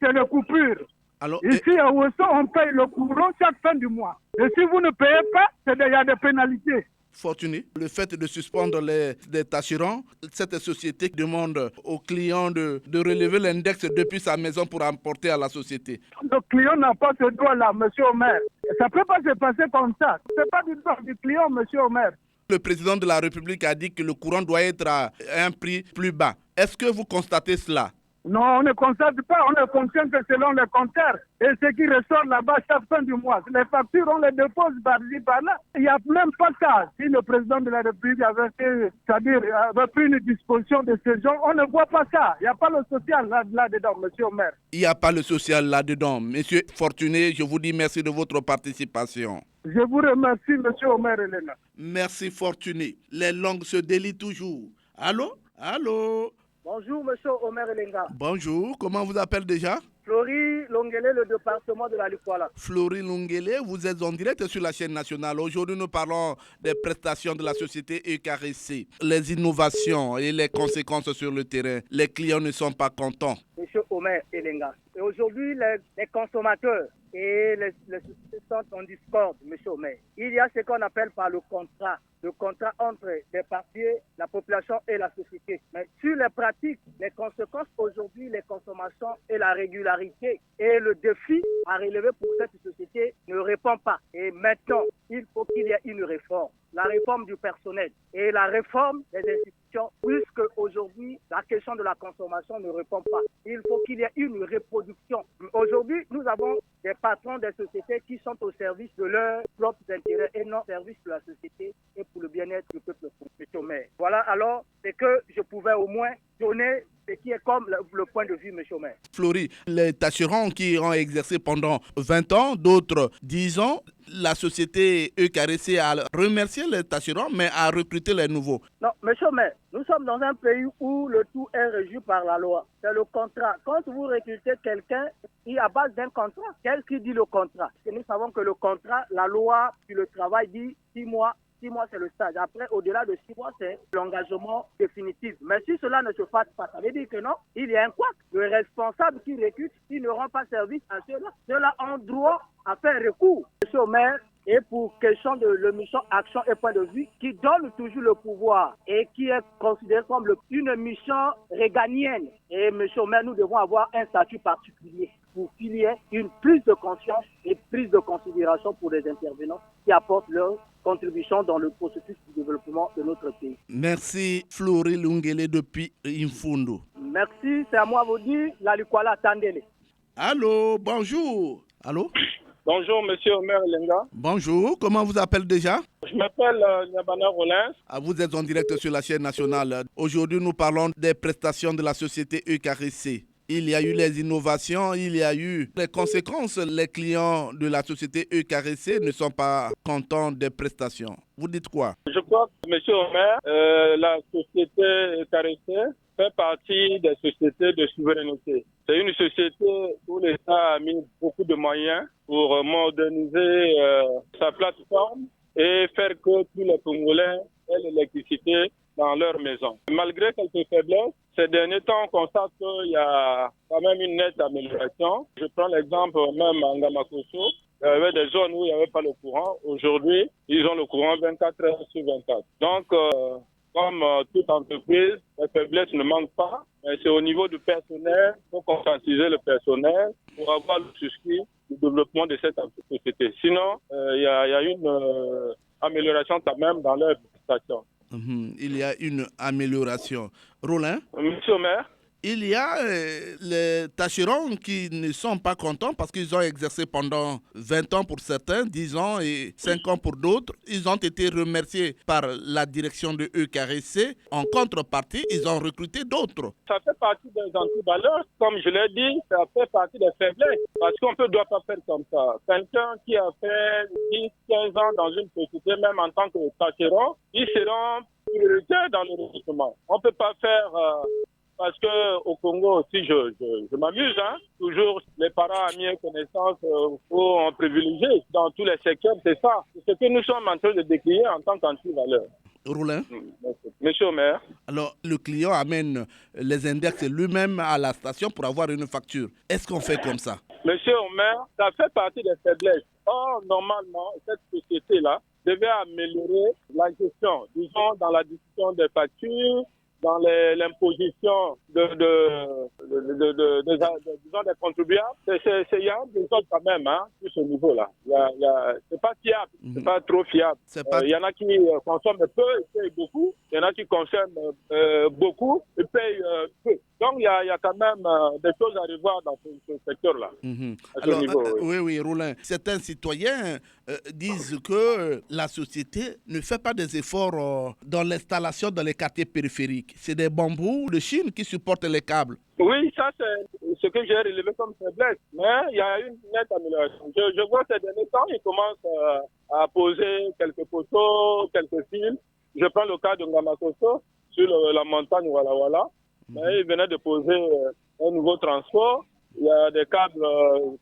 c'est le coupure. Alors, ici, à Ouesso, on paye le courant chaque fin du mois. Et si vous ne payez pas, il y a des pénalités. Fortuné, le fait de suspendre les tâcherons, cette société demande aux clients de relever l'index depuis sa maison pour apporter à la société. Le client n'a pas ce droit-là, monsieur Omer. Ça ne peut pas se passer comme ça. Ce n'est pas du droit du client, monsieur Omer. Le président de la République a dit que le courant doit être à un prix plus bas. Est-ce que vous constatez cela? Non, on ne constate pas, on ne fonctionne que selon les compteurs. Et ce qui ressort là-bas chaque fin du mois, les factures, on les dépose par-ci, par-là. Il n'y a même pas ça. Si le président de la République avait pris une disposition de ce genre, on ne voit pas ça. Il n'y a pas le social là-dedans, monsieur Omer. Il n'y a pas le social là-dedans. Monsieur Fortuné, je vous dis merci de votre participation. Je vous remercie, monsieur Omer Elena. Merci, Fortuné. Les langues se délient toujours. Allô? Bonjour, monsieur Omer Elenga. Bonjour, comment vous appelez déjà? Flory Longele, le département de la Likwala. Flory Longele, vous êtes en direct sur la chaîne nationale. Aujourd'hui, nous parlons des prestations de la société EKRC, les innovations et les conséquences sur le terrain. Les clients ne sont pas contents. Monsieur Omer Elenga. Et aujourd'hui, les consommateurs et les sociétés sont en discorde, monsieur Omer. Il y a ce qu'on appelle par le contrat entre les parties, la population et la société. Mais sur les pratiques, les conséquences aujourd'hui, les consommations et la régularité et le défi à relever pour cette société ne répond pas. Et maintenant, il faut qu'il y ait une réforme. La réforme du personnel et la réforme des institutions, puisque aujourd'hui, la question de la consommation ne répond pas. Il faut qu'il y ait une reproduction. Aujourd'hui, nous avons des patrons des sociétés qui sont au service de leurs propres intérêts et non au service de la société et pour le bien-être du peuple. Voilà alors ce que je pouvais au moins donner, ce qui est comme le point de vue, M. Omer. Flory, les tâcherons qui ont exercé pendant 20 ans, d'autres 10 ans, la société EKRC a remercié les tâcherons, mais a recruté les nouveaux. Non, M. Omer, nous sommes dans un pays où le tout est régi par la loi. C'est le contrat. Quand vous recrutez quelqu'un, il est à base d'un contrat. Qu'est-ce qui dit le contrat? Et nous savons que le contrat, la loi sur le travail dit 6 mois. 6 mois, c'est le stage. Après, au-delà de 6 mois, c'est l'engagement définitif. Mais si cela ne se passe pas, ça veut dire que non, il y a un couac. Le responsable qui recrute, il ne rend pas service à ceux-là. Ceux-là ont droit à faire recours. Monsieur le maire, et pour question de l'émission Action et Point de Vue, qui donne toujours le pouvoir et qui est considérée comme une mission réganienne. Et monsieur le maire, nous devons avoir un statut particulier pour qu'il y ait une prise de conscience et prise de considération pour les intervenants qui apportent leur contribution dans le processus de développement de notre pays. Merci Flory Longele depuis Infundo. Merci, c'est à moi vous dire, la Likwala Tandele. Allô, bonjour. Allô? Bonjour, monsieur Omer Elenga. Bonjour, comment vous appelez déjà? Je m'appelle Nyabana Rollins. Vous êtes en direct sur la chaîne nationale. Aujourd'hui, nous parlons des prestations de la société EKRC. Il y a eu les innovations, il y a eu les conséquences. Les clients de la société EKRC ne sont pas contents des prestations. Vous dites quoi? Je crois que, monsieur Omer, la société EKRC fait partie des sociétés de souveraineté. C'est une société où l'État a mis beaucoup de moyens pour moderniser sa plateforme et faire que tous les Congolais aient l'électricité dans leur maison. Malgré quelques faiblesses, ces derniers temps, on constate qu'il y a quand même une nette amélioration. Je prends l'exemple même en Ngamakoso. Il y avait des zones où il n'y avait pas le courant. Aujourd'hui, ils ont le courant 24 heures sur 24. Donc, comme toute entreprise, les faiblesses ne manquent pas. Mais c'est au niveau du personnel, il faut conscientiser le personnel pour avoir le souci du développement de cette société. Sinon, il y a une amélioration quand même dans leur prestation. Il y a une amélioration. Rollin? Monsieur le maire? Il y a les tâcherons qui ne sont pas contents parce qu'ils ont exercé pendant 20 ans pour certains, 10 ans et 5 ans pour d'autres. Ils ont été remerciés par la direction de EKRC. En contrepartie, ils ont recruté d'autres. Ça fait partie des antivaleurs. Comme je l'ai dit, ça fait partie des faiblesses. Parce qu'on ne doit pas faire comme ça. Quelqu'un qui a fait 10, 15 ans dans une société, même en tant que tâcheron, ils seront prioritaires dans le recrutement. On ne peut pas faire... Parce qu'au Congo aussi, je m'amuse, hein. Toujours, les parents, amis et connaissances, on privilégie dans tous les secteurs, c'est ça. C'est ce que nous sommes en train de décrire en tant qu'anti-valeur. Roulin? Monsieur le maire. Alors, le client amène les index lui-même à la station pour avoir une facture. Est-ce qu'on fait comme ça? Monsieur le maire, ça fait partie des faiblesses. Or, normalement, cette société-là devait améliorer la gestion, disons, dans la discussion des factures, dans l'imposition des contribuables. Il y a des autres quand même, hein, sur ce niveau-là. C'est pas fiable, c'est pas trop fiable. Il y en a qui consomment peu et payent beaucoup. Il y en a qui consomment beaucoup et payent peu. Donc, il y a quand même des choses à revoir dans ce secteur-là. Alors, oui, Rollin. Certains citoyens disent que la société ne fait pas des efforts dans l'installation dans les quartiers périphériques. C'est des bambous de Chine qui supportent les câbles. Oui, ça, c'est ce que j'ai relevé comme faiblesse. Mais il y a une nette amélioration. Je vois ces derniers temps, ils commencent à poser quelques poteaux, quelques fils. Je prends le cas de Ngamakoso sur la montagne Walla Walla. Mais ils venaient de poser un nouveau transport Il y a des câbles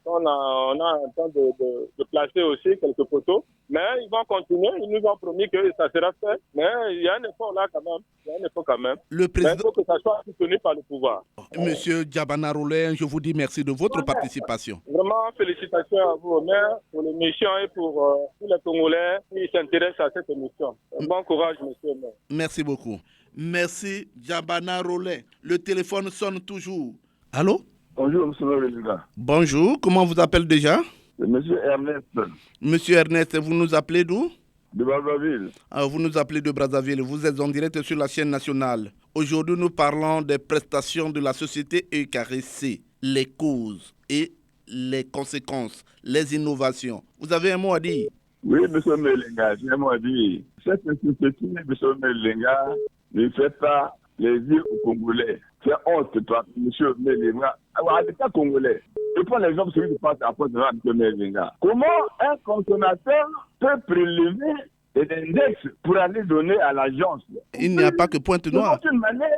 qu'on on a en train de placer aussi, quelques poteaux. Mais ils vont continuer, ils nous ont promis que ça sera fait. Mais il y a un effort là quand même. Le président... Mais il faut que ça soit soutenu par le pouvoir. Monsieur Djabana Roulin, je vous dis merci de votre participation. Vraiment, félicitations à vous, au maire, pour l'émission et pour tous les Congolais qui s'intéressent à cette émission. Bon courage, monsieur le maire. Merci beaucoup. Merci, Djabana Roulin. Le téléphone sonne toujours. Allô? Bonjour, monsieur le président. Bonjour, comment vous appelez déjà? Monsieur Ernest. Monsieur Ernest, vous nous appelez d'où? De Brazzaville. Vous nous appelez de Brazzaville. Vous êtes en direct sur la chaîne nationale. Aujourd'hui, nous parlons des prestations de la société EKRC, les causes et les conséquences, les innovations. Vous avez un mot à dire? Oui, monsieur Melenga, j'ai un mot à dire. Cette société, monsieur Melenga, ne fait pas plaisir aux Congolais. C'est honte, toi, monsieur Melenga. Alors, l'État congolais, je prends l'exemple celui qui passe à porte de M. Melenga. Comment un consommateur peut prélever des index pour aller donner à l'agence? Il n'y a pas que Pointe-Noire. De toute manière,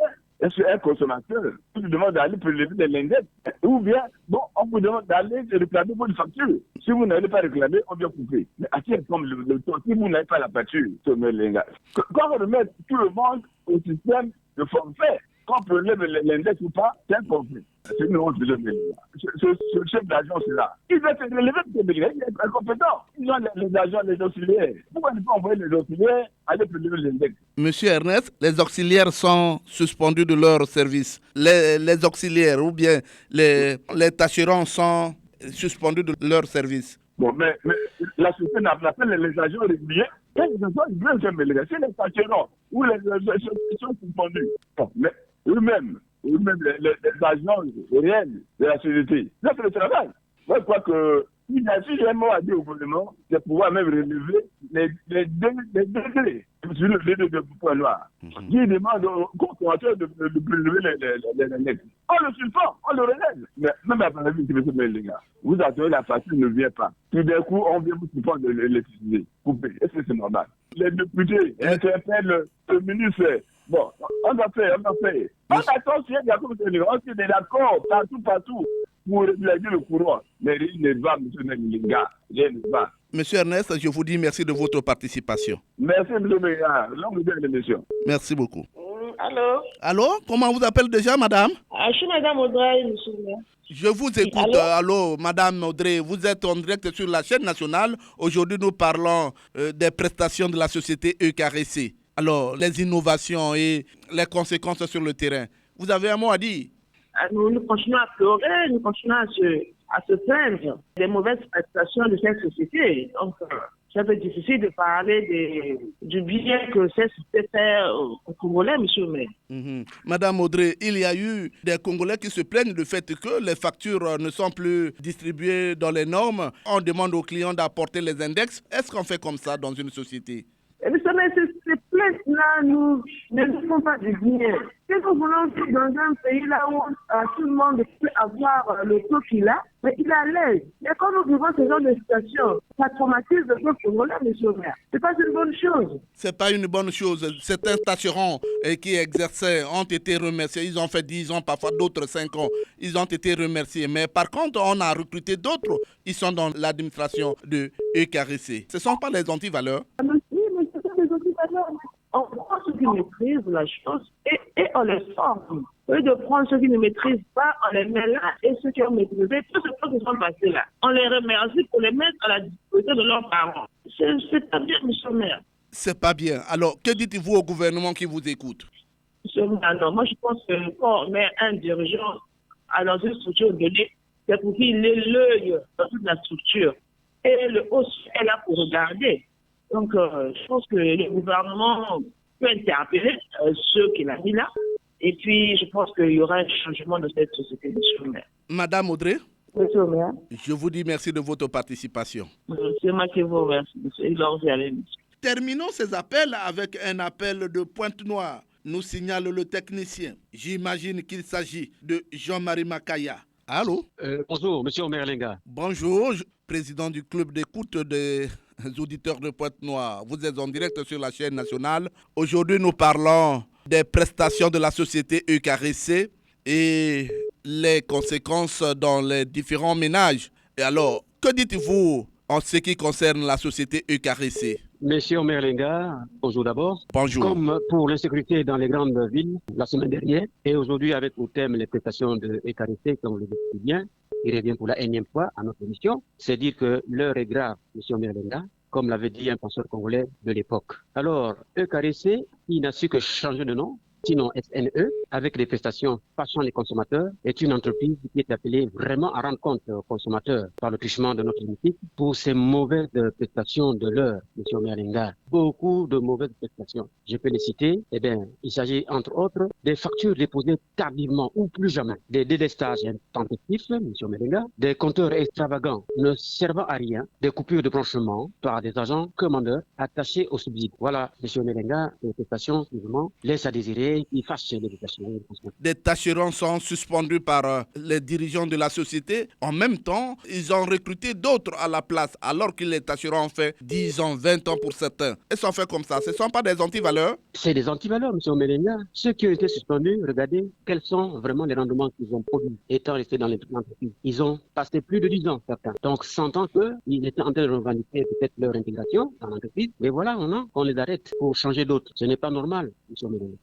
est-ce qu'un consommateur vous demande d'aller prélever des index? Ou bien, bon, on vous demande d'aller réclamer votre facture. Si vous n'allez pas réclamer, on vient couper. Mais à qui ressemble le temps si vous n'avez pas la facture, M. Melenga? Quand on remet tout le monde au système de forfait, quand on prélève l'index ou pas, c'est un conflit. C'est une honte de ce chef d'agence là. Il va être relevé de Melenga, il est incompétent. Ils ont les agents, les auxiliaires. Pourquoi ne pas envoyer les auxiliaires aller prélever l'index? Monsieur Ernest, les auxiliaires sont suspendus de leur service. Les auxiliaires ou bien les tâcherons sont suspendus de leur service. Bon, mais la société appelle les agents réguliers. C'est les tâcherons ou les sont suspendus. Bon, mais eux-mêmes, les agents réels de la société, ça c'est le travail. Moi, je crois que si j'ai un mot à dire au gouvernement, c'est pouvoir même relever les degrés sur le degré de Pointe-Noire. Qui demande au consommateur de prélever les index. On le suspend, on le relève. Mais même à la vie, les gars, vous attendez, la facture ne vient pas. Tout d'un coup, on vient vous suspendre de l'électricité. Coupé. Est-ce que c'est normal? Les députés interpellent le ministre. Bon, on a fait. On attend s'il y a des accords partout pour régler le courant. Mais il ne va, monsieur Melenga, il ne va. Monsieur Ernest, je vous dis merci de votre participation. Merci, monsieur Melenga. Longue vie de l'émission. Merci beaucoup. Allô? Allô? Comment vous appelez déjà, madame? Je suis madame Audrey, monsieur le maire. Je vous écoute. Allô, madame Audrey. Vous êtes en direct sur la chaîne nationale. Aujourd'hui, nous parlons des prestations de la société EKRC. Alors, les innovations et les conséquences sur le terrain. Vous avez un mot à dire? Nous continuons à pleurer, nous continuons à se plaindre des mauvaises prestations de cette société. Donc, c'est un peu difficile de parler du bien que cette société fait aux Congolais, monsieur le maire. Madame Audrey, il y a eu des Congolais qui se plaignent du fait que les factures ne sont plus distribuées dans les normes. On demande aux clients d'apporter les index. Est-ce qu'on fait comme ça dans une société? Monsieur le maire, ces plaintes-là ne nous font pas du bien. Si nous voulons vivre dans un pays là où tout le monde peut avoir le taux qu'il a, mais il est à l'aise. Mais quand nous vivons ce genre de situation, ça traumatise le peuple congolais, monsieur le maire. C'est pas une bonne chose. C'est pas une bonne chose. Certains tâcherons qui exerçaient ont été remerciés. Ils ont fait 10 ans, parfois d'autres 5 ans. Ils ont été remerciés. Mais par contre, on a recruté d'autres. Ils sont dans l'administration de EKRC. Ce ne sont pas les antivaleurs. On prend ceux qui maîtrisent la chose et on les forme. Au lieu de prendre ceux qui ne maîtrisent pas, on les met là et ceux qui ont maîtrisé, tous ceux qui sont passés là, on les remercie pour les mettre à la disposition de leurs parents. C'est pas bien, monsieur le maire. C'est pas bien. Alors, que dites-vous au gouvernement qui vous écoute? Monsieur le maire, non, moi je pense que quand on met un dirigeant dans une structure donnée, c'est pour qu'il ait l'œil dans toute la structure. Et le haut est là pour regarder. Donc, je pense que le gouvernement peut interpeller ceux qu'il a mis là. Et puis, je pense qu'il y aura un changement de cette société, monsieur le maire. Madame Audrey? Monsieur le maire. Je vous dis merci de votre participation. C'est moi qui vous remercie, monsieur. Terminons ces appels avec un appel de Pointe-Noire, nous signale le technicien. J'imagine qu'il s'agit de Jean-Marie Makaya. Allô? Bonjour, monsieur Omer Lenga. Bonjour, président du club d'écoute des auditeurs de Pointe-Noire. Vous êtes en direct sur la chaîne nationale. Aujourd'hui, nous parlons des prestations de la société EKRC et les conséquences dans les différents ménages. Et alors, que dites-vous en ce qui concerne la société EKRC? Monsieur Omer Lenga, bonjour d'abord. Bonjour. Comme pour l'insécurité dans les grandes villes la semaine dernière, et aujourd'hui avec au thème les prestations de EKRC, comme le dit bien, il revient pour la énième fois à notre émission. C'est dire que l'heure est grave, monsieur Omer Lenga, comme l'avait dit un penseur congolais de l'époque. Alors, EKRC, il n'a su que changer de nom, sinon SNE, avec les prestations passant les consommateurs, est une entreprise qui est appelée vraiment à rendre compte aux consommateurs par le truchement de notre hémicycle pour ces mauvaises prestations de l'heure, M. Merlinga. Beaucoup de mauvaises prestations. Je peux les citer. Eh bien, il s'agit entre autres des factures déposées tardivement ou plus jamais, des délestages intempestifs, M. Merlinga, des compteurs extravagants ne servant à rien, des coupures de branchement par des agents commandeurs attachés au subside. Voilà, M. Merlinga, les prestations, évidemment, laissent à désirer, qui fâchent l'éducation. Des tâcherons sont suspendus par les dirigeants de la société. En même temps, ils ont recruté d'autres à la place, alors que les tâcherons ont fait 10 ans, 20 ans pour certains. Ils sont faits comme ça. Ce ne sont pas des antivaleurs? C'est des antivaleurs, M. Omelenga. Ceux qui ont été suspendus, regardez quels sont vraiment les rendements qu'ils ont produits, étant restés dans l'entreprise. Ils ont passé plus de 10 ans, certains. Donc, sentant qu'ils étaient en train de revendiquer peut-être leur intégration dans l'entreprise, mais voilà, on les arrête pour changer d'autres. Ce n'est pas normal, M. Omelenga.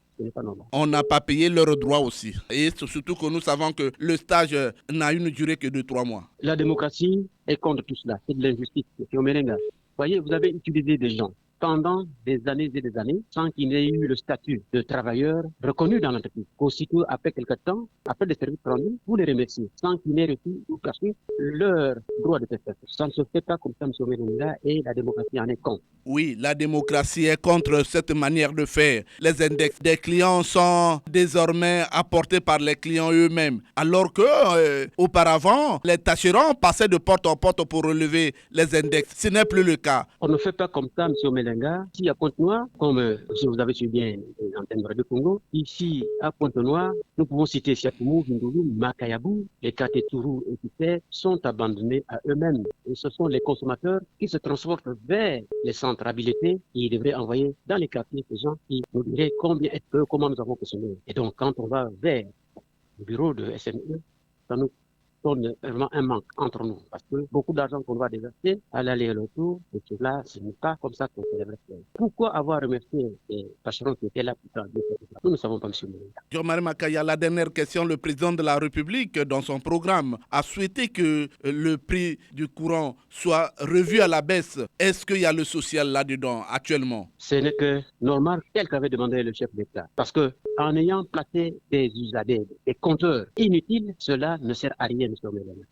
On n'a pas payé leurs droits aussi. Et surtout que nous savons que le stage n'a une durée que de 3 mois. La démocratie est contre tout cela. C'est de l'injustice. Vous voyez, vous avez utilisé des gens pendant des années et des années sans qu'ils n'aient eu le statut de travailleur reconnu dans l'entreprise. Aussitôt, après quelques temps, après des services rendus, vous les remerciez sans qu'ils n'aient reçu ou caché leur droit de prestation. Ça ne se fait pas comme ça, M. Omelenga, et la démocratie en est contre. Oui, la démocratie est contre cette manière de faire. Les index des clients sont désormais apportés par les clients eux-mêmes, alors que auparavant, les tâcherons passaient de porte en porte pour relever les index. Ce n'est plus le cas. On ne fait pas comme ça, M. Omelenga. Ici à Pointe-Noire, comme si vous avez suivi bien l'antenne de Radio Congo, ici à Pointe-Noire, nous pouvons citer Siakoumou, Vindoulou, Makayabou, les Katetourou et Kité sont abandonnés à eux-mêmes. Et ce sont les consommateurs qui se transportent vers les centres habilités et ils devraient envoyer dans les quartiers ces gens qui nous diraient comment nous avons consommé. Et donc, quand on va vers le bureau de SNE, ça nous donne vraiment un manque entre nous. Parce que beaucoup d'argent qu'on va déverser à l'aller et retour, et cela, ce n'est pas comme ça qu'on célèbre. Pourquoi avoir remercié les tâcherons qui étaient là pour faire? Nous ne savons pas, M. Moulin. Jean-Marie Makaya, la dernière question. Le président de la République, dans son programme, a souhaité que le prix du courant soit revu à la baisse. Est-ce qu'il y a le social là-dedans actuellement? Ce n'est que normal, tel qu'avait demandé le chef d'État. Parce que en ayant placé des usadés, des compteurs inutiles, cela ne sert à rien.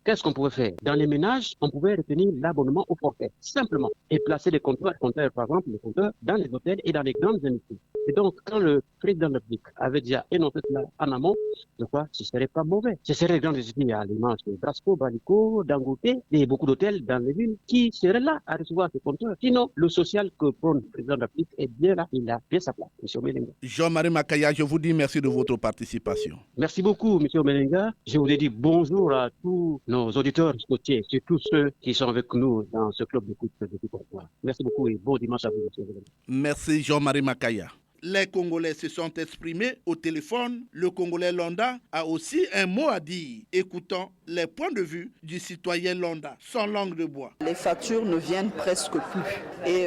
Qu'est-ce qu'on pouvait faire? Dans les ménages, on pouvait retenir l'abonnement au forfait, simplement, et placer des compteurs, par exemple, les compteurs dans les hôtels et dans les grandes industries. Et donc, quand le président de la République avait déjà énoncé cela en amont, je crois que ce ne serait pas mauvais. Ce serait les grandes industries à l'image de Brasco, Balico, Dangote, et beaucoup d'hôtels dans les villes qui seraient là à recevoir ces compteurs. Sinon, le social que prône le président de la République est bien là, il a bien sa place, M. Omelenga. Jean-Marie Makaya, je vous dis merci de votre participation. Merci beaucoup, M. Omelenga. Je vous ai dit bonjour à tous nos auditeurs côtiers, surtout ceux qui sont avec nous dans ce club d'écoute de Pourquoi. Merci beaucoup et bon dimanche à vous, M. Omelenga. Merci, Jean-Marie Makaya. Les Congolais se sont exprimés au téléphone. Le Congolais Londa a aussi un mot à dire. Écoutons les points de vue du citoyen Londa, sans langue de bois. Les factures ne viennent presque plus. Et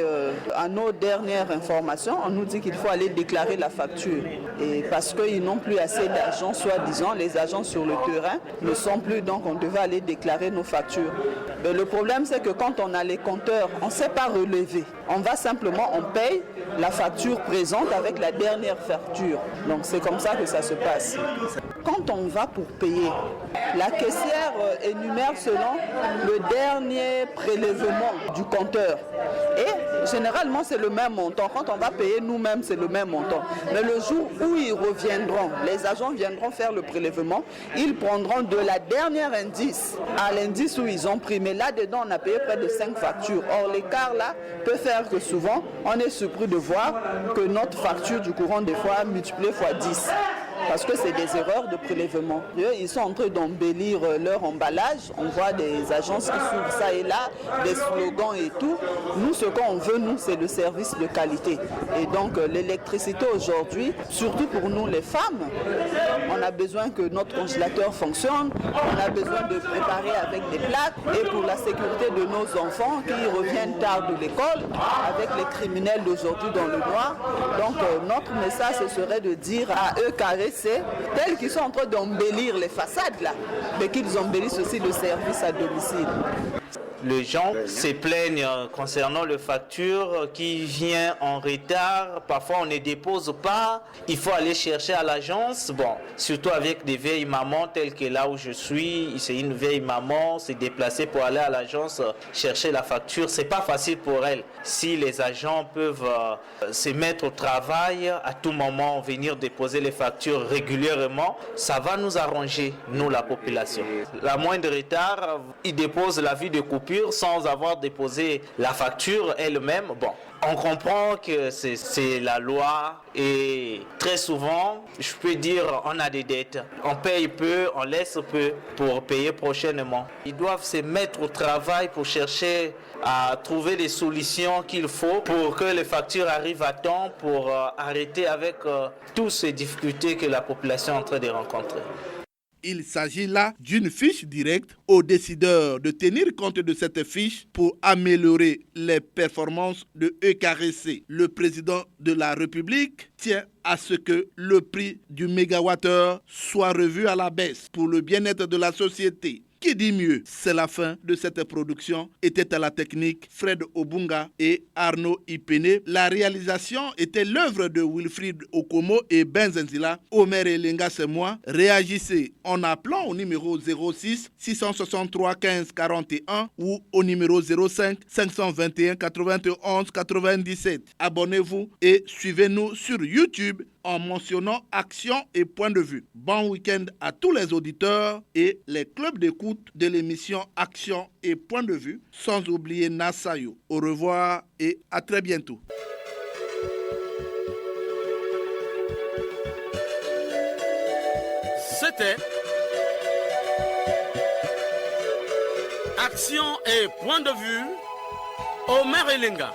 à nos dernières informations, on nous dit qu'il faut aller déclarer la facture. Et parce qu'ils n'ont plus assez d'agents, soi-disant, les agents sur le terrain ne sont plus, donc on devait aller déclarer nos factures. Mais le problème, c'est que quand on a les compteurs, on ne sait pas relever. On va simplement, on paye la facture présente avec la dernière facture. Donc c'est comme ça que ça se passe. Quand on va pour payer, la caissière énumère selon le dernier prélèvement du compteur. Et généralement c'est le même montant. Quand on va payer nous-mêmes, c'est le même montant. Mais le jour où ils reviendront, les agents viendront faire le prélèvement, ils prendront de la dernière indice à l'indice où ils ont pris. Mais là-dedans, on a payé près de 5 factures. Or, l'écart là peut faire que souvent, on est surpris de voir que notre facture du courant des fois multipliée fois 10. parce que c'est des erreurs de prélèvement. Ils sont en train d'embellir leur emballage. On voit des agences qui s'ouvrent ça et là, des slogans et tout. Nous, ce qu'on veut, nous, c'est le service de qualité. Et donc, l'électricité aujourd'hui, surtout pour nous les femmes, on a besoin que notre congélateur fonctionne, on a besoin de préparer avec des plaques et pour la sécurité de nos enfants qui reviennent tard de l'école avec les criminels d'aujourd'hui dans le noir. Donc, notre message, ce serait de dire à EKRC, tels qu'ils sont en train d'embellir les façades là, mais qu'ils embellissent aussi le service à domicile. Les gens se plaignent concernant les factures qui viennent en retard. Parfois, on ne dépose pas. Il faut aller chercher à l'agence. Bon, surtout avec des vieilles mamans telles que là où je suis. C'est une vieille maman, s'est déplacée pour aller à l'agence chercher la facture. C'est pas facile pour elle. Si les agents peuvent se mettre au travail, à tout moment venir déposer les factures régulièrement, ça va nous arranger, nous, la population. La moindre retard, ils déposent l'avis de coupure sans avoir déposé la facture elle-même. Bon, on comprend que c'est la loi et très souvent, je peux dire, on a des dettes. On paye peu, on laisse peu pour payer prochainement. Ils doivent se mettre au travail pour chercher à trouver des solutions qu'il faut pour que les factures arrivent à temps, pour arrêter avec toutes ces difficultés que la population est en train de rencontrer. Il s'agit là d'une fiche directe aux décideurs de tenir compte de cette fiche pour améliorer les performances de EKRC. Le président de la République tient à ce que le prix du mégawattheure soit revu à la baisse pour le bien-être de la société. Qui dit mieux? C'est la fin de cette production. Était à la technique Fred Obunga et Arnaud Ipene. La réalisation était l'œuvre de Wilfried Okomo et Benzenzila. Omer Elenga, c'est moi. Réagissez en appelant au numéro 06 663 15 41 ou au numéro 05 521 91 97. Abonnez-vous et suivez-nous sur YouTube en mentionnant Action et Point de Vue. Bon week-end à tous les auditeurs et les clubs d'écoute de l'émission Action et Point de Vue, sans oublier Nasayo. Au revoir et à très bientôt. C'était Action et Point de Vue, Omer Elenga.